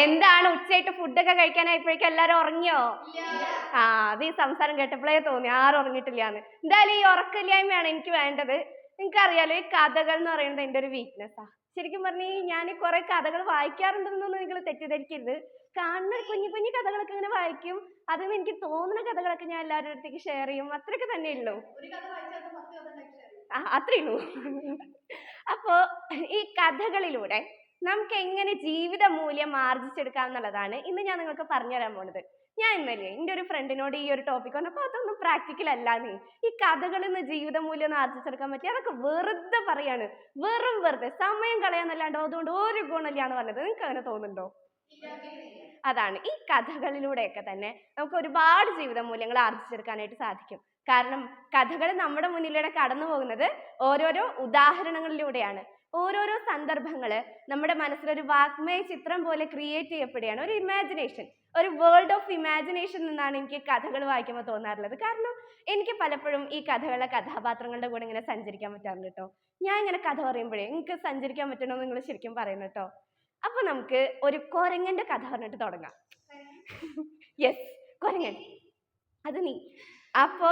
എന്താണ് ഉച്ചയായിട്ട് ഫുഡൊക്കെ കഴിക്കാനായപ്പോഴേക്കും എല്ലാരും ഉറങ്ങിയോ? അത് ഈ സംസാരം കേട്ടപ്പോഴേ തോന്നി ആരും ഉറങ്ങിയിട്ടില്ലാന്ന്. എന്തായാലും ഈ ഉറക്കമില്ലായ്മയാണ് എനിക്ക് വേണ്ടത്. നിങ്ങൾക്കറിയാലോ, ഈ കഥകൾ എന്ന് പറയുന്നത് എൻ്റെ ഒരു വീക്ക്നെസ്സാ. ശരിക്കും പറഞ്ഞാൽ ഞാൻ കുറെ കഥകൾ വായിക്കാറുണ്ടെന്നൊന്നും നിങ്ങൾ തെറ്റിദ്ധരിക്കരുത്. കാണുന്ന കുഞ്ഞു കുഞ്ഞു കഥകളൊക്കെ ഇങ്ങനെ വായിക്കും. അതിന് എനിക്ക് തോന്നുന്ന കഥകളൊക്കെ ഞാൻ എല്ലാവരുടെ അടുത്തേക്ക് ഷെയർ ചെയ്യും. അത്രയൊക്കെ തന്നെ ഉള്ളൂ. അത്രേ ഉള്ളൂ. അപ്പോ ഈ കഥകളിലൂടെ നമുക്ക് എങ്ങനെ ജീവിത മൂല്യം ആർജിച്ചെടുക്കാം എന്നുള്ളതാണ് ഇന്ന് ഞാൻ നിങ്ങൾക്ക് പറഞ്ഞുതരാൻ പോണത്. ഞാൻ ഇന്നലെ എൻ്റെ ഒരു ഫ്രണ്ടിനോട് ഈ ഒരു ടോപ്പിക് പറഞ്ഞപ്പോൾ അതൊന്നും പ്രാക്ടിക്കൽ അല്ലാന്നേ. ഈ കഥകളിൽ നിന്ന് ജീവിത മൂല്യം ഒന്ന് ആർജിച്ചെടുക്കാൻ പറ്റി, അതൊക്കെ വെറുതെ പറയാണ്. വെറുതെ സമയം കളയാന്നല്ലാണ്ട് അതുകൊണ്ട് ഒരു ഗുണമില്ല എന്ന് പറഞ്ഞത് നിങ്ങൾക്ക് അങ്ങനെ തോന്നുന്നുണ്ടോ? അതാണ്, ഈ കഥകളിലൂടെയൊക്കെ തന്നെ നമുക്ക് ഒരുപാട് ജീവിത മൂല്യങ്ങൾ ആർജിച്ചെടുക്കാനായിട്ട് സാധിക്കും. കാരണം കഥകൾ നമ്മുടെ മുന്നിലൂടെ കടന്നു പോകുന്നത് ഓരോരോ ഉദാഹരണങ്ങളിലൂടെയാണ്. ഓരോരോ സന്ദർഭങ്ങള് നമ്മുടെ മനസ്സിലൊരു വാഗ്മയ ചിത്രം പോലെ ക്രിയേറ്റ് ചെയ്യപ്പെടുകയാണ്. ഒരു ഇമാജിനേഷൻ, ഒരു വേൾഡ് ഓഫ് ഇമാജിനേഷൻ എന്നാണ് എനിക്ക് കഥകൾ വായിക്കുമ്പോൾ തോന്നാറുള്ളത്. കാരണം എനിക്ക് പലപ്പോഴും ഈ കഥകളിലെ കഥാപാത്രങ്ങളുടെ കൂടെ ഇങ്ങനെ സഞ്ചരിക്കാൻ പറ്റാറുണ്ട് കേട്ടോ. ഞാൻ ഇങ്ങനെ കഥ പറയുമ്പോഴേ നിങ്ങൾക്ക് സഞ്ചരിക്കാൻ പറ്റണമെന്ന് നിങ്ങൾ ശരിക്കും പറയുന്നു കേട്ടോ. അപ്പൊ നമുക്ക് ഒരു കുരങ്ങന്റെ കഥ പറഞ്ഞിട്ട് തുടങ്ങാം. യെസ്, കുരങ്ങൻ, അത് നീ. അപ്പോ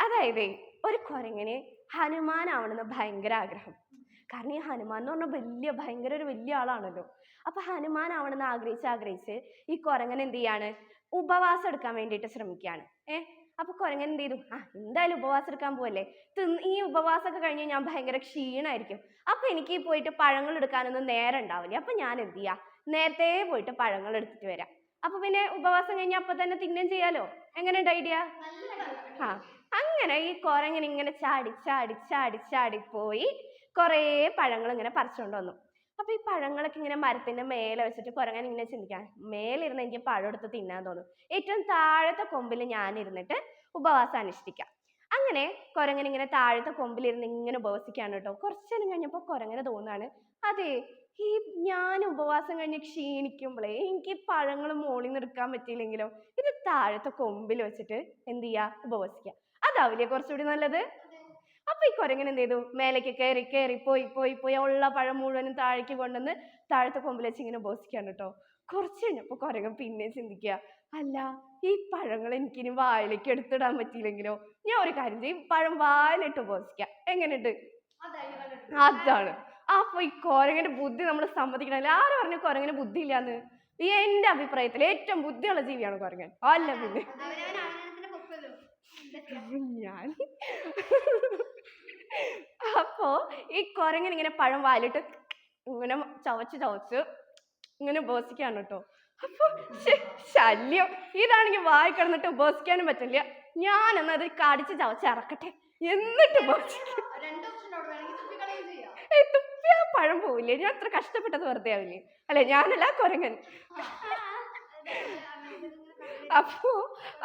അതായത് ഒരു കുരങ്ങന് ഹനുമാനാവണമെന്ന് ഭയങ്കര ആഗ്രഹം. കാരണം ഈ ഹനുമാൻ എന്ന് പറഞ്ഞാൽ ഭയങ്കര ഒരു വലിയ ആളാണല്ലോ. അപ്പൊ ഹനുമാനാവണമെന്ന് ആഗ്രഹിച്ച് ഈ കുരങ്ങൻ എന്ത് ചെയ്യാണ്? ഉപവാസം എടുക്കാൻ വേണ്ടിയിട്ട് ശ്രമിക്കുകയാണ്. അപ്പൊ കുരങ്ങൻ എന്ത് ചെയ്തു? എന്തായാലും ഉപവാസം എടുക്കാൻ പോവല്ലേ, ഈ ഉപവാസമൊക്കെ കഴിഞ്ഞ് ഞാൻ ഭയങ്കര ക്ഷീണമായിരിക്കും. അപ്പൊ എനിക്ക് പോയിട്ട് പഴങ്ങൾ എടുക്കാനൊന്നും നേരം ഉണ്ടാവില്ല. അപ്പൊ ഞാൻ എന്ത് ചെയ്യാ? നേരത്തെ പോയിട്ട് പഴങ്ങൾ എടുത്തിട്ട് വരാം. അപ്പൊ പിന്നെ ഉപവാസം കഴിഞ്ഞ അപ്പൊ തന്നെ തിന്നുകയും ചെയ്യാലോ. എങ്ങനെയുണ്ട് ഐഡിയ? അങ്ങനെ ഈ കുരങ്ങൻ ഇങ്ങനെ ചാടി പോയി കുറേ പഴങ്ങൾ ഇങ്ങനെ പറിച്ചുകൊണ്ട് വന്നു. അപ്പൊ ഈ പഴങ്ങളൊക്കെ ഇങ്ങനെ മരത്തിന്റെ മേലെ വെച്ചിട്ട് കുരങ്ങൻ ഇങ്ങനെ ചിന്തിക്കാൻ, മേലിരുന്ന് എനിക്ക് പഴം എടുത്ത് തിന്നാൻ തോന്നും, ഏറ്റവും താഴത്തെ കൊമ്പിൽ ഞാൻ ഇരുന്നിട്ട് ഉപവാസം അനുഷ്ഠിക്കാം. അങ്ങനെ കുരങ്ങൻ ഇങ്ങനെ താഴത്തെ കൊമ്പിലിരുന്ന് ഇങ്ങനെ ഉപവസിക്കാണ് കേട്ടോ. കുറച്ചു നേരം കഴിഞ്ഞപ്പോൾ കുരങ്ങനെ തോന്നാണ്, അതെ, ഈ ഞാൻ ഉപവാസം കഴിഞ്ഞ് ക്ഷീണിക്കുമ്പോഴേ എനിക്ക് പഴങ്ങൾ മോളിൽ നിന്ന് എടുക്കാൻ പറ്റിയില്ലെങ്കിലോ, ഇത് താഴത്തെ കൊമ്പിൽ വെച്ചിട്ട് എന്ത് ചെയ്യാ? ഉപവസിക്കുക. അതാവില്ലേ കുറച്ചുകൂടി നല്ലത്? അപ്പൊ ഈ കുരങ്ങൻ എന്ത് ചെയ്തു? മേലേക്ക് കയറി പോയി ഉള്ള പഴം മുഴുവനും താഴേക്ക് കൊണ്ടുവന്ന് താഴത്തെ കൊമ്പിൽ വെച്ച് ഇങ്ങനെ ഉപവസിക്കാണ് കേട്ടോ. കുറച്ച് കഴിഞ്ഞപ്പോ കുരങ്ങൻ പിന്നെ ചിന്തിക്കുക, അല്ല, ഈ പഴങ്ങൾ എനിക്കിനി വായിലേക്ക് എടുത്തിടാൻ പറ്റിയില്ലെങ്കിലോ, ഞാൻ ഒരു കാര്യം ചെയ്യും, പഴം വായിലിട്ട് ഉപവസിക്കാം. എങ്ങനെയുണ്ട്? അതാണ്. അപ്പൊ ഈ കുരങ്ങന്റെ ബുദ്ധി നമ്മൾ സമ്മതിക്കണല്ലേ. ആര് പറഞ്ഞു കുരങ്ങന് ബുദ്ധി ഇല്ലാന്ന്? എന്റെ അഭിപ്രായത്തിൽ ഏറ്റവും ബുദ്ധിയുള്ള ജീവിയാണ് കുരങ്ങൻ. അല്ല പിന്നെ ഞാൻ അപ്പോ ഈ കുരങ്ങൻ ഇങ്ങനെ പഴം വായിലിട്ട് ഇങ്ങനെ ചവച്ച് ഇങ്ങനെ ഉപവസിക്കാണ് കേട്ടോ. അപ്പൊ ശല്യം, ഇതാണെങ്കിൽ വായി കിടന്നിട്ട് ഉപവസിക്കാനും പറ്റില്ല. ഞാനെന്നത് കടിച്ച് ചവച്ചിറക്കട്ടെ, എന്നിട്ട് ഉപവസിക്കാം. തുപ്പിയ പഴം പോവില്ലേ? ഞാൻ അത്ര കഷ്ടപ്പെട്ടത് വെറുതെ ആവില്ലേ? അല്ലെ, ഞാനല്ല കുരങ്ങൻ.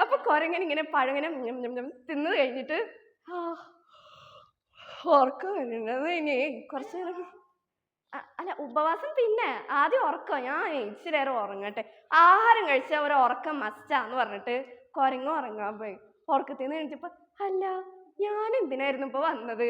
അപ്പൊ കുരങ്ങൻ ഇങ്ങനെ പഴങ്ങനെ തിന്നു കഴിഞ്ഞിട്ട് ഉറക്കം വരുന്നത്. ഇനി കുറച്ച് നേരം അല്ല, ഉപവാസം പിന്നെ ആദ്യം ഉറക്കം. ഞാൻ ഇച്ചിരി നേരം ഉറങ്ങട്ടെ, ആഹാരം കഴിച്ച ഒരു ഉറക്കം മസ്റ്റാന്ന് പറഞ്ഞിട്ട് കുരങ്ങ ഉറങ്ങാൻ പോയി. ഉറക്കത്തിൽ നിന്ന് എണീച്ചപ്പോ, അല്ല, ഞാൻ എന്തിനായിരുന്നു ഇപ്പൊ വന്നത്?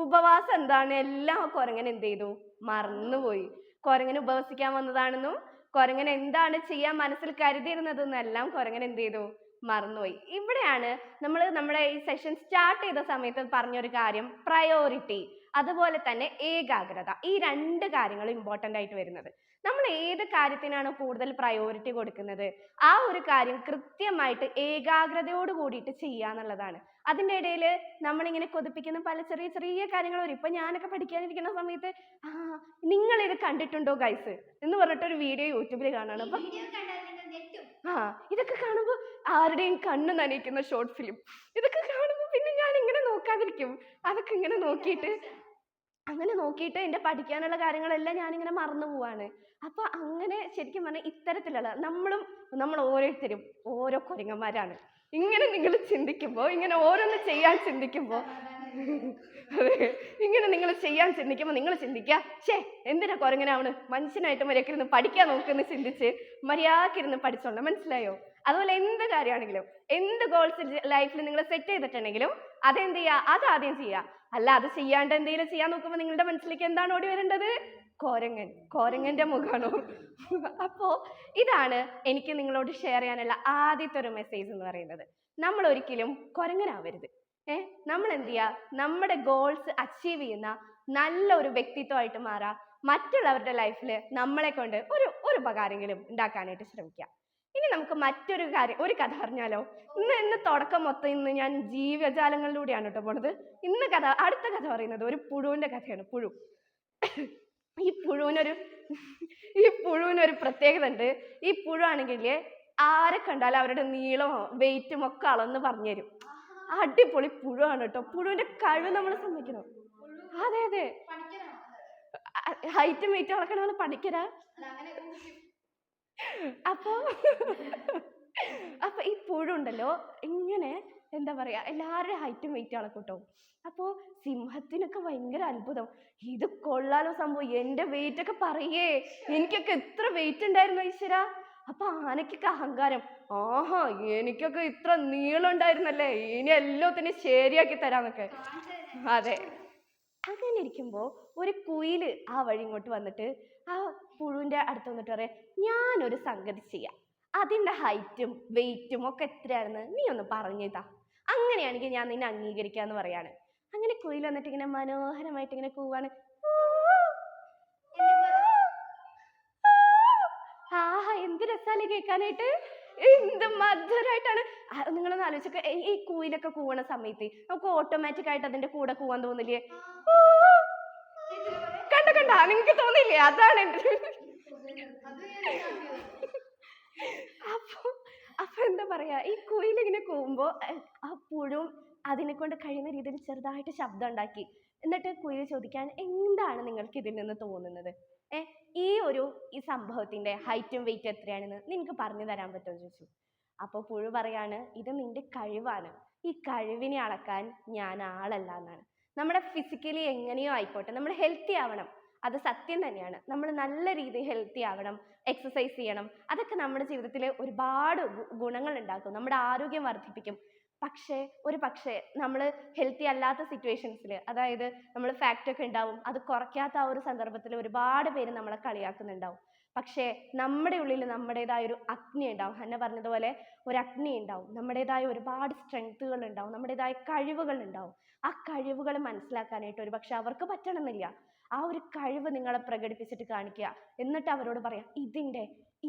ഉപവാസം എന്താണ് എല്ലാം കുരങ്ങൻ എന്ത് ചെയ്തു? മറന്നുപോയി. കുരങ്ങൻ ഉപവസിക്കാൻ വന്നതാണെന്നും കുരങ്ങൻ എന്താണ് ചെയ്യാൻ മനസ്സിൽ കരുതിയിരുന്നതെന്നും എല്ലാം കുരങ്ങൻ എന്ത് ചെയ്തു? മറന്നുപോയി. ഇവിടെയാണ് നമ്മൾ നമ്മുടെ ഈ സെഷൻ സ്റ്റാർട്ട് ചെയ്ത സമയത്ത് പറഞ്ഞൊരു കാര്യം, പ്രയോറിറ്റി, അതുപോലെ തന്നെ ഏകാഗ്രത. ഈ രണ്ട് കാര്യങ്ങളും ഇമ്പോർട്ടൻ്റ് ആയിട്ട് വരുന്നത്. നമ്മൾ ഏത് കാര്യത്തിനാണ് കൂടുതൽ പ്രയോറിറ്റി കൊടുക്കുന്നത്, ആ ഒരു കാര്യം കൃത്യമായിട്ട് ഏകാഗ്രതയോട് കൂടിയിട്ട് ചെയ്യുക എന്നുള്ളതാണ്. അതിൻ്റെ ഇടയിൽ നമ്മളിങ്ങനെ കൊതിപ്പിക്കുന്ന പല ചെറിയ ചെറിയ കാര്യങ്ങൾ വരും. ഇപ്പൊ ഞാനൊക്കെ പഠിക്കാനിരിക്കുന്ന സമയത്ത് നിങ്ങൾ ഇത് കണ്ടിട്ടുണ്ടോ ഗൈസ് എന്ന് പറഞ്ഞിട്ടൊരു വീഡിയോ യൂട്യൂബിൽ കാണാണ്. അപ്പൊ ഇതൊക്കെ കാണുമ്പോൾ ആരുടെയും കണ്ണ് നനയിക്കുന്ന ഷോർട്ട് ഫിലിം, ഇതൊക്കെ കാണുമ്പോൾ പിന്നെ ഞാൻ ഇങ്ങനെ നോക്കാതിരിക്കും. അതൊക്കെ ഇങ്ങനെ നോക്കിയിട്ട് എൻ്റെ പഠിക്കാനുള്ള കാര്യങ്ങളെല്ലാം ഞാനിങ്ങനെ മറന്നു പോവാണ്. അപ്പൊ അങ്ങനെ ശരിക്കും പറഞ്ഞാൽ ഇത്തരത്തിലുള്ള നമ്മൾ ഓരോരുത്തരും ഓരോ കുരങ്ങന്മാരാണ്. ഇങ്ങനെ നിങ്ങൾ ചിന്തിക്കുമ്പോൾ, ഇങ്ങനെ ഓരോന്ന് ചെയ്യാൻ ചിന്തിക്കുമ്പോൾ, ഇങ്ങനെ നിങ്ങൾ ചെയ്യാൻ ചിന്തിക്കുമ്പോൾ നിങ്ങൾ ചിന്തിക്കുക, എന്തിനാ കുരങ്ങനാവണ്, മനുഷ്യനായിട്ട് മര്യാദക്കിരുന്ന് പഠിക്കാൻ നോക്കുന്ന ചിന്തിച്ച് മര്യാദക്കിരുന്ന് പഠിച്ചോളണം. മനസ്സിലായോ? അതുപോലെ എന്ത് കാര്യമാണെങ്കിലും, എന്ത് ഗോൾസ് ലൈഫിൽ നിങ്ങൾ സെറ്റ് ചെയ്തിട്ടുണ്ടെങ്കിലും അതെന്ത് ചെയ്യുക? അത് ആദ്യം ചെയ്യുക. അല്ല, അത് ചെയ്യാണ്ട് എന്തെങ്കിലും ചെയ്യാൻ നോക്കുമ്പോൾ നിങ്ങളുടെ മനസ്സിലേക്ക് എന്താണ് ഓടി വരേണ്ടത്? കോരങ്ങന്റെ മുഖാണോ? അപ്പോ ഇതാണ് എനിക്ക് നിങ്ങളോട് ഷെയർ ചെയ്യാനുള്ള ആദ്യത്തെ ഒരു മെസ്സേജ് എന്ന് പറയുന്നത്. നമ്മൾ ഒരിക്കലും കുരങ്ങനാവരുത്. നമ്മൾ എന്ത് ചെയ്യുക, നമ്മുടെ ഗോൾസ് അച്ചീവ് ചെയ്യുന്ന നല്ല ഒരു വ്യക്തിത്വമായിട്ട് മാറാം. മറ്റുള്ളവരുടെ ലൈഫിൽ നമ്മളെ കൊണ്ട് ഒരു ഉപകാരമെങ്കിലും ഉണ്ടാക്കാനായിട്ട് ശ്രമിക്കാം. ഇനി നമുക്ക് മറ്റൊരു ഒരു കഥ അറിഞ്ഞാലോ? ഇന്ന് തുടക്കം മൊത്തം ഇന്ന് ഞാൻ ജീവജാലങ്ങളിലൂടെയാണ് കേട്ടോ പോണത്. അടുത്ത കഥ പറയുന്നത് ഒരു പുഴുവിന്റെ കഥയാണ്. പുഴു. ഈ പുഴുവിനൊരു പ്രത്യേകത ഉണ്ട്. ഈ പുഴു ആണെങ്കിൽ ആരെ കണ്ടാലും അവരുടെ നീളമോ വെയിറ്റും ഒക്കെ അളന്ന് പറഞ്ഞുതരും. അടിപൊളി പുഴുവാണ് കേട്ടോ. പുഴുവിന്റെ കഴിവ് നമ്മൾ സമ്മതിക്കണം. അതെ, ഹൈറ്റും വെയിറ്റും അളക്കണമെന്ന് പഠിക്കരാ. അപ്പൊ ഈ പുഴു ഉണ്ടല്ലോ, ഇങ്ങനെ എന്താ പറയാ, എല്ലാവരുടെ ഹൈറ്റും വെയിറ്റും അളക്കൂട്ടോ. അപ്പോ സിംഹത്തിനൊക്കെ ഭയങ്കര അത്ഭുതം. ഇത് കൊള്ളാലോ സംഭവം, എന്റെ വെയിറ്റ് ഒക്കെ പറയേ, എനിക്കൊക്കെ എത്ര വെയിറ്റ് ഉണ്ടായിരുന്നു ഈശ്വര. അപ്പൊ ആനക്കൊക്കെ അഹങ്കാരം, ആഹാ എനിക്കൊക്കെ ഇത്ര നീളം ഉണ്ടായിരുന്നല്ലേ, ഇനി എല്ലാത്തിനും ശരിയാക്കി തരാന്നൊക്കെ. അതെ, അങ്ങനെ ഇരിക്കുമ്പോ ഒരു കുയില് ആ വഴി ഇങ്ങോട്ട് വന്നിട്ട് ആ പുഴുവിന്റെ അടുത്ത് വന്നിട്ട് പറയാം, ഞാനൊരു സംഗതി ചെയ്യാം, അതിന്റെ ഹൈറ്റും വെയിറ്റും ഒക്കെ എത്രയാണെന്ന് നീ ഒന്ന് പറഞ്ഞേതാ, അങ്ങനെയാണെങ്കിൽ ഞാൻ നിന്നെ അംഗീകരിക്കാന്ന് പറയാണ്. അങ്ങനെ കുയിൽ വന്നിട്ട് ഇങ്ങനെ മനോഹരമായിട്ട് ഇങ്ങനെ കൂവാണ്. ആഹാ എന്ത് രസാലേ കേൾക്കാനായിട്ട്, എന്ത് മധുരമായിട്ടാണ്. നിങ്ങളൊന്ന് ആലോചിച്ചൊക്കെ, ഈ കുയിലൊക്കെ കൂവണ സമയത്ത് നമുക്ക് ഓട്ടോമാറ്റിക് ആയിട്ട് അതിന്റെ കൂടെ കൂവാൻ തോന്നില്ലേ? കണ്ട നിങ്ങൾക്ക് തോന്നില്ലേ? അതാണ് അപ്പൊ എന്താ പറയാ, ഈ കുയിലിങ്ങനെ കൂവുമ്പോ ആ പുഴുവും അതിനെ കൊണ്ട് കഴിയുന്ന രീതിയിൽ ചെറുതായിട്ട് ശബ്ദം ഉണ്ടാക്കി. എന്നിട്ട് കുയിൽ ചോദിക്കാൻ, എന്താണ് നിങ്ങൾക്ക് ഇതിൽ നിന്ന് തോന്നുന്നത്? ഈ സംഭവത്തിന്റെ ഹൈറ്റും വെയിറ്റും എത്രയാണെന്ന് നിനക്ക് പറഞ്ഞു തരാൻ പറ്റുമോ ചോദിച്ചു. അപ്പൊ പുഴു പറയാണ്, ഇത് നിന്റെ കഴിവാണ്, ഈ കഴിവിനെ അളക്കാൻ ഞാൻ ആളല്ല എന്നാണ്. നമ്മുടെ ഫിസിക്കലി എങ്ങനെയോ ആയിക്കോട്ടെ, നമ്മൾ ഹെൽത്തി ആവണം, അത് സത്യം തന്നെയാണ്. നമ്മൾ നല്ല രീതിയിൽ ഹെൽത്തി ആവണം, എക്സസൈസ് ചെയ്യണം, അതൊക്കെ നമ്മുടെ ജീവിതത്തിൽ ഒരുപാട് ഗുണങ്ങൾ ഉണ്ടാക്കും, നമ്മുടെ ആരോഗ്യം വർദ്ധിപ്പിക്കും. പക്ഷേ നമ്മൾ ഹെൽത്തി അല്ലാത്ത സിറ്റുവേഷൻസിൽ, അതായത് നമ്മൾ ഫാറ്റ് ഒക്കെ ഉണ്ടാവും, അത് കുറയ്ക്കാത്ത ആ ഒരു സന്ദർഭത്തിൽ ഒരുപാട് പേര് നമ്മളെ കളിയാക്കുന്നുണ്ടാവും. പക്ഷേ നമ്മുടെ ഉള്ളിൽ നമ്മുടേതായ ഒരു അഗ്നി ഉണ്ടാവും. ഹന്ന പറഞ്ഞതുപോലെ ഒരു അഗ്നി ഉണ്ടാവും, നമ്മുടേതായ ഒരുപാട് സ്ട്രെങ്ത്തുകൾ ഉണ്ടാവും, നമ്മുടേതായ കഴിവുകൾ ഉണ്ടാവും. ആ കഴിവുകൾ മനസ്സിലാക്കാനായിട്ട് ഒരു പക്ഷെ അവർക്ക് പറ്റണമെന്നില്ല. ആ ഒരു കഴിവ് നിങ്ങളെ പ്രകടിപ്പിച്ചിട്ട് കാണിക്കുക. എന്നിട്ട് അവരോട് പറയാം,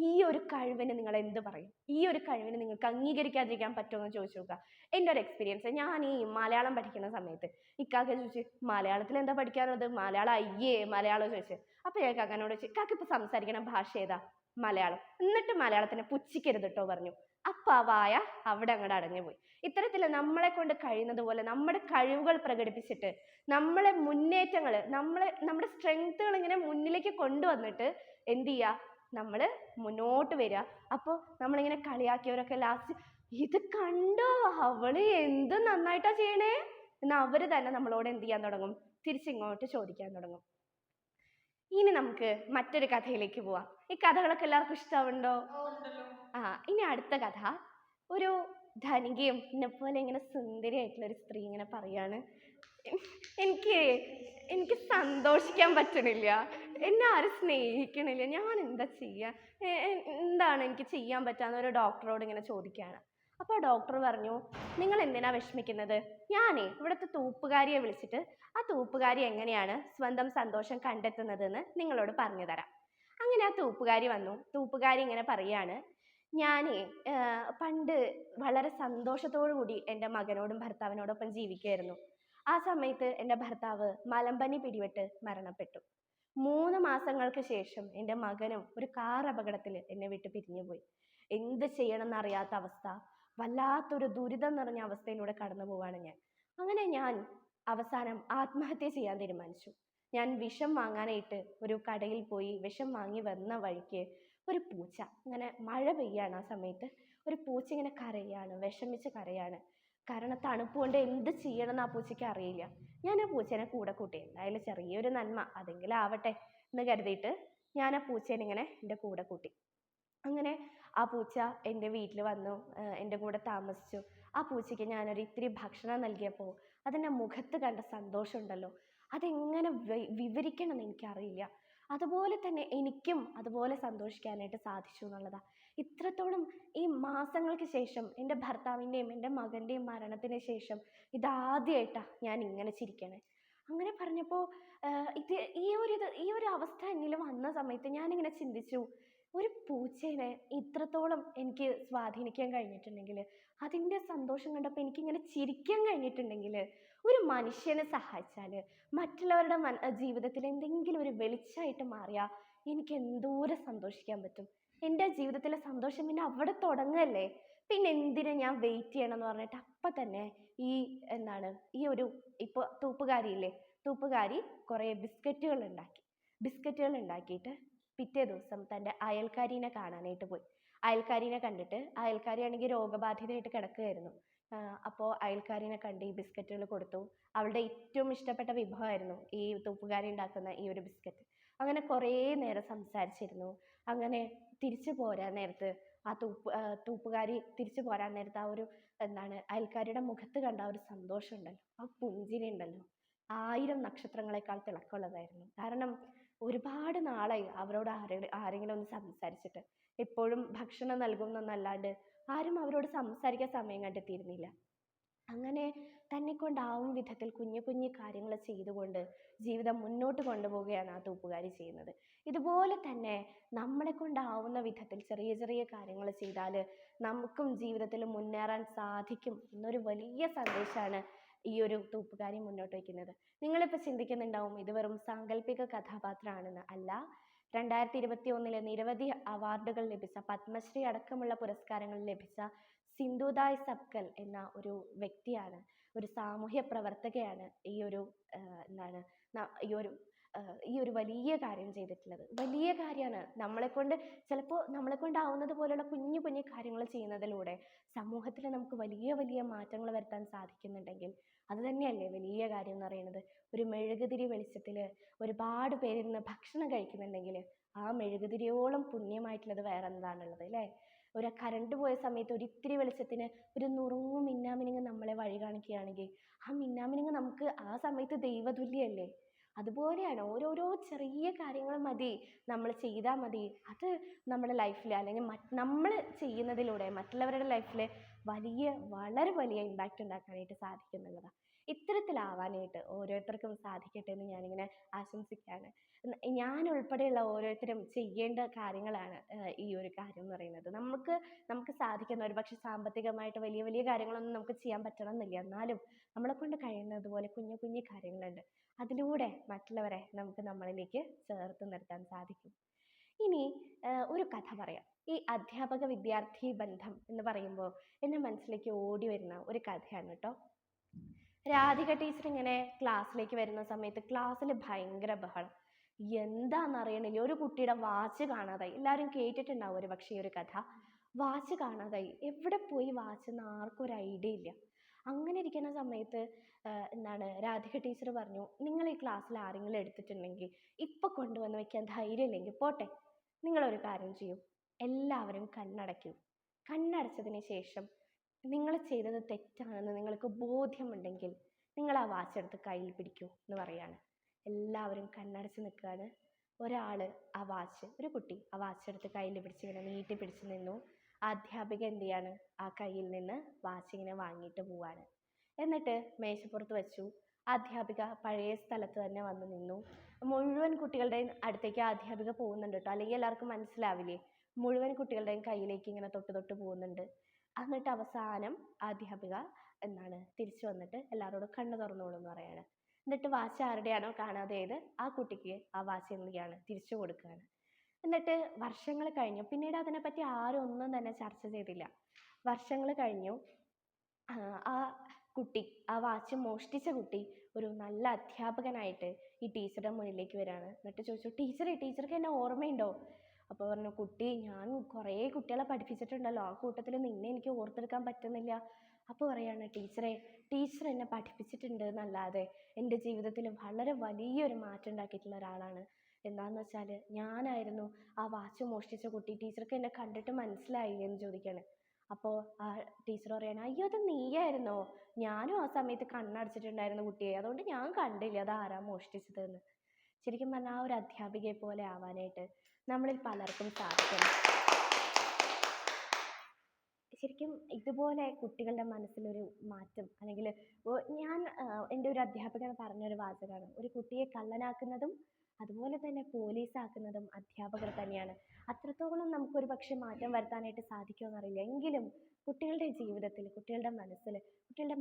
ഈ ഒരു കഴിവിന് നിങ്ങൾ എന്ത് പറയും, ഈ ഒരു കഴിവിന് നിങ്ങൾക്ക് അംഗീകരിക്കാതിരിക്കാൻ പറ്റുമോ എന്ന് ചോദിച്ചു നോക്കുക. എൻ്റെ ഒരു എക്സ്പീരിയൻസ്, ഞാൻ ഈ മലയാളം പഠിക്കുന്ന സമയത്ത് ഇക്കാക്ക ചോദിച്ചു, മലയാളത്തിൽ എന്താ പഠിക്കാനുള്ളത്, മലയാളം അയ്യേ മലയാളം ചോദിച്ചു. അപ്പൊ ഞാൻ കാക്കനോട് ചോദിച്ചു, കാക്ക ഇപ്പൊ സംസാരിക്കണ ഭാഷ ഏതാ? മലയാളം. എന്നിട്ട് മലയാളത്തിനെ പുച്ഛിക്കരുത് കേട്ടോ പറഞ്ഞു. അപ്പൊ ആ വായ അവിടെ അങ്ങോട്ട് അടഞ്ഞുപോയി. ഇത്തരത്തിൽ നമ്മളെ കൊണ്ട് കഴിയുന്നത് പോലെ നമ്മുടെ കഴിവുകൾ പ്രകടിപ്പിച്ചിട്ട് നമ്മളെ മുന്നേറ്റങ്ങൾ, നമ്മുടെ സ്ട്രെങ്ത്തുകൾ ഇങ്ങനെ മുന്നിലേക്ക് കൊണ്ടുവന്നിട്ട് എന്ത് ചെയ്യുക, നമ്മൾ മുന്നോട്ട് വരിക. അപ്പോൾ നമ്മളിങ്ങനെ കളിയാക്കിയവരൊക്കെ ലാസ്റ്റ്, ഇത് കണ്ടോ അവള് എന്ത് നന്നായിട്ടാ ചെയ്യണേ എന്ന് അവര് തന്നെ നമ്മളോട് എന്ത് ചെയ്യാൻ തുടങ്ങും, തിരിച്ചിങ്ങോട്ട് ചോദിക്കാൻ തുടങ്ങും. ഇനി നമുക്ക് മറ്റൊരു കഥയിലേക്ക് പോവാം. ഈ കഥകളൊക്കെ എല്ലാവർക്കും ഇഷ്ടമുണ്ടോ? ഇനി അടുത്ത കഥ, ഒരു ധനികയും എന്നെപ്പോലെ ഇങ്ങനെ സുന്ദരിയായിട്ടുള്ള ഒരു സ്ത്രീ ഇങ്ങനെ പറയാണ്, എനിക്ക് സന്തോഷിക്കാൻ പറ്റണില്ല, എന്നെ ആരും സ്നേഹിക്കണില്ല, ഞാൻ എന്താ ചെയ്യുക, എന്താണ് എനിക്ക് ചെയ്യാൻ പറ്റാന്ന് ഒരു ഡോക്ടറോട് ഇങ്ങനെ ചോദിക്കുകയാണ്. അപ്പോൾ ഡോക്ടർ പറഞ്ഞു, നിങ്ങൾ എന്തിനാ വിഷമിക്കുന്നത്, ഞാനേ ഇവിടുത്തെ തൂപ്പുകാരിയെ വിളിച്ചിട്ട് ആ തൂപ്പുകാരി എങ്ങനെയാണ് സ്വന്തം സന്തോഷം കണ്ടെത്തുന്നതെന്ന് നിങ്ങളോട് പറഞ്ഞു തരാം. അങ്ങനെ ആ തൂപ്പുകാരി വന്നു. തൂപ്പുകാരി ഇങ്ങനെ പറയാണ്, ഞാനേ പണ്ട് വളരെ സന്തോഷത്തോടു കൂടി എൻ്റെ മകനോടും ഭർത്താവിനോടൊപ്പം ജീവിക്കുകയായിരുന്നു. ആ സമയത്ത് എൻ്റെ ഭർത്താവ് മലമ്പനി പിടിപെട്ട് മരണപ്പെട്ടു. 3 മാസങ്ങൾക്ക് ശേഷം എൻ്റെ മകനും ഒരു കാർ അപകടത്തിൽ എന്നെ വിട്ട് പിരിഞ്ഞുപോയി. എന്ത് ചെയ്യണമെന്ന് അറിയാത്ത അവസ്ഥ, വല്ലാത്തൊരു ദുരിതം നിറഞ്ഞ അവസ്ഥയിലൂടെ കടന്നു പോവാണ് ഞാൻ. അങ്ങനെ ഞാൻ അവസാനം ആത്മഹത്യ ചെയ്യാൻ തീരുമാനിച്ചു. ഞാൻ വിഷം വാങ്ങാനായിട്ട് ഒരു കടയിൽ പോയി വിഷം വാങ്ങി വന്ന വഴിക്ക് ഒരു പൂച്ച, ഇങ്ങനെ മഴ പെയ്യാണ് ആ സമയത്ത്, ഒരു പൂച്ച ഇങ്ങനെ കരയാണ്, വിഷമിച്ച് കരയാണ്. കാരണം തണുപ്പ് കൊണ്ട് എന്ത് ചെയ്യണമെന്ന് ആ പൂച്ചയ്ക്ക് അറിയില്ല. ഞാൻ ആ പൂച്ചേനെ കൂടെ കൂട്ടി, എന്തായാലും ചെറിയൊരു നന്മ അതെങ്കിലും ആവട്ടെ എന്ന് കരുതിയിട്ട് ഞാൻ ആ പൂച്ചേനെ ഇങ്ങനെ എൻ്റെ കൂടെ കൂട്ടി. അങ്ങനെ ആ പൂച്ച എൻ്റെ വീട്ടിൽ വന്നു, എൻ്റെ കൂടെ താമസിച്ചു. ആ പൂച്ചയ്ക്ക് ഞാനൊരു ഇത്തിരി ഭക്ഷണം നൽകിയപ്പോൾ അതിൻ്റെ മുഖത്ത് കണ്ട സന്തോഷം ഉണ്ടല്ലോ, അതെങ്ങനെ വിവരിക്കണം എന്ന് എനിക്കറിയില്ല. അതുപോലെ തന്നെ എനിക്കും അതുപോലെ സന്തോഷിക്കാനായിട്ട് സാധിച്ചു എന്നുള്ളതാണ്. ഇത്രത്തോളം ഈ മാസങ്ങൾക്ക് ശേഷം എൻ്റെ ഭർത്താവിൻ്റെയും എൻ്റെ മകൻ്റെയും മരണത്തിന് ശേഷം ഇതാദ്യമായിട്ടാണ് ഞാൻ ഇങ്ങനെ ചിരിക്കണേ. അങ്ങനെ പറഞ്ഞപ്പോൾ ഇത് ഈ ഒരു അവസ്ഥ എന്നിൽ വന്ന സമയത്ത് ഞാനിങ്ങനെ ചിന്തിച്ചു, ഒരു പൂച്ചേനെ ഇത്രത്തോളം എനിക്ക് സ്വാധീനിക്കാൻ കഴിഞ്ഞിട്ടുണ്ടെങ്കിൽ, അതിൻ്റെ സന്തോഷം കണ്ടപ്പോൾ എനിക്കിങ്ങനെ ചിരിക്കാൻ കഴിഞ്ഞിട്ടുണ്ടെങ്കിൽ, ഒരു മനുഷ്യനെ സഹായിച്ചാൽ മറ്റുള്ളവരുടെ ജീവിതത്തിൽ എന്തെങ്കിലും ഒരു വെളിച്ചമായിട്ട് മാറിയാൽ എനിക്ക് എന്തോരം സന്തോഷിക്കാൻ പറ്റും. എൻ്റെ ജീവിതത്തിലെ സന്തോഷം പിന്നെ അവിടെ തുടങ്ങല്ലേ. പിന്നെ എന്തിനാ ഞാൻ വെയിറ്റ് ചെയ്യണം എന്ന് പറഞ്ഞിട്ട് അപ്പം തന്നെ ഈ എന്താണ് ഈ ഒരു ഇപ്പോൾ തൂപ്പുകാരിയില്ലേ, തൂപ്പുകാരി കുറേ ബിസ്ക്കറ്റുകൾ ഉണ്ടാക്കിയിട്ട് പിറ്റേ ദിവസം തൻ്റെ അയൽക്കാരിനെ കാണാനായിട്ട് പോയി. അയൽക്കാരിനെ കണ്ടിട്ട്, അയൽക്കാരിയാണെങ്കിൽ രോഗബാധിതയായിട്ട് കിടക്കുകയായിരുന്നു. അപ്പോൾ അയൽക്കാരിനെ കണ്ട് ഈ ബിസ്ക്കറ്റുകൾ കൊടുത്തു. അവളുടെ ഏറ്റവും ഇഷ്ടപ്പെട്ട വിഭവമായിരുന്നു ഈ തൂപ്പുകാരി ഉണ്ടാക്കുന്ന ഈ ഒരു ബിസ്ക്കറ്റ്. അങ്ങനെ കുറേ നേരം സംസാരിച്ചിരുന്നു. അങ്ങനെ തിരിച്ചു പോരാൻ നേരത്ത് തൂപ്പുകാരി തിരിച്ചു പോരാൻ നേരത്ത് ആ ഒരു എന്താണ് അയൽക്കാരിയുടെ മുഖത്ത് കണ്ട ആ ഒരു സന്തോഷം ഉണ്ടല്ലോ, ആ പുഞ്ചിരി ഉണ്ടല്ലോ, 1000 നക്ഷത്രങ്ങളെക്കാൾ തിളക്കമുള്ളതായിരുന്നു. കാരണം ഒരുപാട് നാളായി അവരോട് ആരെങ്കിലും ഒന്ന് സംസാരിച്ചിട്ട്. എപ്പോഴും ഭക്ഷണം നൽകുമെന്നല്ലാണ്ട് ആരും അവരോട് സംസാരിക്കാൻ സമയം കണ്ടെത്തിയിരുന്നില്ല. അങ്ങനെ തന്നെ കൊണ്ടാവും വിധത്തിൽ കുഞ്ഞു കുഞ്ഞു കാര്യങ്ങൾ ചെയ്തുകൊണ്ട് ജീവിതം മുന്നോട്ട് കൊണ്ടുപോവുകയാണ് ആ തൂപ്പുകാരി ചെയ്യുന്നത്. ഇതുപോലെ തന്നെ നമ്മളെ കൊണ്ടാവുന്ന വിധത്തിൽ ചെറിയ ചെറിയ കാര്യങ്ങൾ ചെയ്താൽ നമുക്കും ജീവിതത്തിൽ മുന്നേറാൻ സാധിക്കും എന്നൊരു വലിയ സന്ദേശമാണ് ഈ ഒരു തൂപ്പുകാരി മുന്നോട്ട് വയ്ക്കുന്നത്. നിങ്ങളിപ്പോൾ ചിന്തിക്കുന്നുണ്ടാവും ഇത് വെറും സാങ്കല്പിക കഥാപാത്രമാണെന്ന്. അല്ല, 2021 നിരവധി അവാർഡുകൾ ലഭിച്ച, പത്മശ്രീ അടക്കമുള്ള പുരസ്കാരങ്ങൾ ലഭിച്ച സിന്ധുതായ് സപ്കൽ എന്ന ഒരു വ്യക്തിയാണ്, ഒരു സാമൂഹ്യ പ്രവർത്തകയാണ് ഈ ഒരു എന്താണ് ഈ ഒരു വലിയ കാര്യം ചെയ്തിട്ടുള്ളത്. വലിയ കാര്യമാണ്. ചിലപ്പോൾ നമ്മളെ കൊണ്ടാവുന്നത് പോലുള്ള കുഞ്ഞു കുഞ്ഞു കാര്യങ്ങൾ ചെയ്യുന്നതിലൂടെ സമൂഹത്തിൽ നമുക്ക് വലിയ വലിയ മാറ്റങ്ങൾ വരുത്താൻ സാധിക്കുന്നുണ്ടെങ്കിൽ അത് തന്നെയല്ലേ വലിയ കാര്യം എന്ന് പറയുന്നത്. ഒരു മെഴുകുതിരി വെളിച്ചത്തിൽ ഒരുപാട് പേരിരുന്ന് ഭക്ഷണം കഴിക്കുന്നുണ്ടെങ്കിൽ ആ മെഴുകുതിരിയോളം പുണ്യമായിട്ടുള്ളത് വേറെ എന്താണുള്ളത് അല്ലേ? ഒരു കറണ്ട് പോയ സമയത്ത് ഒരിത്തിരി വെളിച്ചത്തിന് ഒരു നുറുങ്ങു മിന്നാമിനുങ്ങ് നമ്മളെ വഴി കാണിക്കുകയാണെങ്കിൽ ആ മിന്നാമിനുങ്ങ് നമുക്ക് ആ സമയത്ത് ദൈവതുല്യല്ലേ? അതുപോലെയാണ് ഓരോരോ ചെറിയ കാര്യങ്ങൾ മതി, നമ്മൾ ചെയ്താൽ മതി. അത് നമ്മുടെ ലൈഫിൽ അല്ലെങ്കിൽ നമ്മൾ ചെയ്യുന്നതിലൂടെ മറ്റുള്ളവരുടെ ലൈഫിൽ വളരെ വലിയ ഇമ്പാക്റ്റ് ഉണ്ടാക്കാനായിട്ട് സാധിക്കുന്നുള്ളതാണ്. ഇത്തരത്തിലാവാനായിട്ട് ഓരോരുത്തർക്കും സാധിക്കട്ടെ എന്ന് ഞാനിങ്ങനെ ആശംസിക്കുകയാണ്. ഞാൻ ഉൾപ്പെടെയുള്ള ഓരോരുത്തരും ചെയ്യേണ്ട കാര്യങ്ങളാണ് ഈ ഒരു കാര്യം എന്ന് പറയുന്നത്. നമുക്ക് സാധിക്കുന്ന, ഒരുപക്ഷെ സാമ്പത്തികമായിട്ട് വലിയ വലിയ കാര്യങ്ങളൊന്നും നമുക്ക് ചെയ്യാൻ പറ്റണം എന്നില്ല, എന്നാലും നമ്മളെ കൊണ്ട് കഴിയുന്നത് പോലെ കുഞ്ഞു കുഞ്ഞു കാര്യങ്ങളുണ്ട്. അതിലൂടെ മറ്റുള്ളവരെ നമുക്ക് നമ്മളിലേക്ക് ചേർത്ത് നിർത്താൻ സാധിക്കും. ഇനി ഒരു കഥ പറയാം. ഈ അധ്യാപക വിദ്യാർത്ഥി ബന്ധം എന്ന് പറയുമ്പോൾ എൻ്റെ മനസ്സിലേക്ക് ഓടി വരുന്ന ഒരു കഥയാണ് കേട്ടോ. രാധിക ടീച്ചർ ഇങ്ങനെ ക്ലാസ്സിലേക്ക് വരുന്ന സമയത്ത് ക്ലാസ്സിൽ ഭയങ്കര ബഹളം. എന്താണെന്നറിയണില്ല, ഒരു കുട്ടിയുടെ വാച്ച് കാണാതായി. എല്ലാവരും കേട്ടിട്ടുണ്ടാവും ഒരു പക്ഷേ ഈ ഒരു കഥ. വാച്ച് കാണാതായി, എവിടെ പോയി വാച്ച് എന്ന് ആർക്കും ഒരു ഐഡിയ ഇല്ല. അങ്ങനെ ഇരിക്കുന്ന സമയത്ത് രാധിക ടീച്ചർ പറഞ്ഞു, നിങ്ങൾ ഈ ക്ലാസ്സിൽ ആരെങ്കിലും എടുത്തിട്ടുണ്ടെങ്കിൽ ഇപ്പം കൊണ്ടുവന്ന് വെക്കാൻ ധൈര്യമില്ലെങ്കിൽ പോട്ടെ, നിങ്ങളൊരു കാര്യം ചെയ്യൂ, എല്ലാവരും കണ്ണടയ്ക്കൂ. കണ്ണടച്ചതിന് ശേഷം നിങ്ങൾ ചെയ്തത് തെറ്റാണെന്ന് നിങ്ങൾക്ക് ബോധ്യമുണ്ടെങ്കിൽ നിങ്ങൾ ആ വാച്ച് എടുത്ത് കയ്യിൽ പിടിക്കൂ എന്ന് പറയാണ്. എല്ലാവരും കണ്ണടച്ച് നിൽക്കുകയാണ്. ഒരു കുട്ടി ആ വാച്ച് എടുത്ത് കയ്യിൽ പിടിച്ച് ഇങ്ങനെ നീട്ടി പിടിച്ച് നിന്നു. അധ്യാപിക എന്ത് ചെയ്യാണ്, ആ കയ്യിൽ നിന്ന് വാച്ച് ഇങ്ങനെ വാങ്ങിയിട്ട് പോവാണ്. എന്നിട്ട് മേശപ്പുറത്ത് വെച്ചു. അധ്യാപിക പഴയ സ്ഥലത്ത് തന്നെ വന്ന് നിന്നു. മുഴുവൻ കുട്ടികളുടെയും അടുത്തേക്ക് അധ്യാപിക പോകുന്നുണ്ട് കേട്ടോ, അല്ലെങ്കിൽ എല്ലാവർക്കും മനസ്സിലാവില്ലേ. മുഴുവൻ കുട്ടികളുടെയും കയ്യിലേക്ക് ഇങ്ങനെ തൊട്ട് പോകുന്നുണ്ട്. എന്നിട്ട് അവസാനം അധ്യാപിക തിരിച്ചു വന്നിട്ട് എല്ലാവരോടും കണ്ണ് തുറന്നോളൂ എന്ന് പറയാണ്. എന്നിട്ട് വാച്ച് ആരുടെയാണോ കാണാതെയത് ആ കുട്ടിക്ക് ആ വാച്ച് എന്ത് ചെയ്യാണ്, തിരിച്ചു കൊടുക്കുകയാണ്. എന്നിട്ട് വർഷങ്ങൾ കഴിഞ്ഞു. പിന്നീട് അതിനെപ്പറ്റി ആരും ഒന്നും തന്നെ ചർച്ച ചെയ്തില്ല. വർഷങ്ങൾ കഴിഞ്ഞു. ആ കുട്ടി, ആ വാച്ച് മോഷ്ടിച്ച കുട്ടി ഒരു നല്ല അധ്യാപകനായിട്ട് ഈ ടീച്ചറുടെ മുന്നിലേക്ക് വരികയാണ്. എന്നിട്ട് ചോദിച്ചു, ടീച്ചർക്ക് എന്നെ ഓർമ്മയുണ്ടോ? അപ്പോൾ പറഞ്ഞു, കുട്ടി, ഞാൻ കുറേ കുട്ടികളെ പഠിപ്പിച്ചിട്ടുണ്ടല്ലോ, ആ കൂട്ടത്തിൽ നിന്നെ എനിക്ക് ഓർത്തെടുക്കാൻ പറ്റുന്നില്ല. അപ്പോൾ പറയാണ്, ടീച്ചർ എന്നെ പഠിപ്പിച്ചിട്ടുണ്ട് എന്നല്ലാതെ എൻ്റെ ജീവിതത്തിൽ വളരെ വലിയൊരു മാറ്റം ഉണ്ടാക്കിയിട്ടുള്ള ഒരാളാണ്. എന്താണെന്ന് വെച്ചാൽ ഞാനായിരുന്നു ആ വാച്ച് മോഷ്ടിച്ച കുട്ടി. ടീച്ചർക്ക് എന്നെ കണ്ടിട്ട് മനസ്സിലായില്ലേ എന്ന് ചോദിക്കുകയാണ്. അപ്പോൾ ആ ടീച്ചർ പറയാണ്, അയ്യോ അത് നീയായിരുന്നോ? ഞാനും ആ സമയത്ത് കണ്ണടച്ചിട്ടുണ്ടായിരുന്നു കുട്ടിയെ, അതുകൊണ്ട് ഞാൻ കണ്ടില്ല അത് ആരാ മോഷ്ടിച്ചതെന്ന്. ശരിക്കും പറഞ്ഞാൽ ആ ഒരു അധ്യാപികയെ പോലെ ആവാനായിട്ട് നമ്മളിൽ പലർക്കും സാധിക്കണം. ശരിക്കും ഇതുപോലെ കുട്ടികളുടെ മനസ്സിലൊരു മാറ്റം, അല്ലെങ്കിൽ ഞാൻ എൻ്റെ ഒരു അധ്യാപകൻ പറഞ്ഞൊരു വാചകമാണ്, ഒരു കുട്ടിയെ കള്ളനാക്കുന്നതും അതുപോലെ തന്നെ പോലീസാക്കുന്നതും അധ്യാപകർ തന്നെയാണ്. അത്രത്തോളം നമുക്കൊരു പക്ഷെ മാറ്റം വരുത്താനായിട്ട് സാധിക്കുമെന്നറിയില്ല, എങ്കിലും കുട്ടികളുടെ ജീവിതത്തിൽ, കുട്ടികളുടെ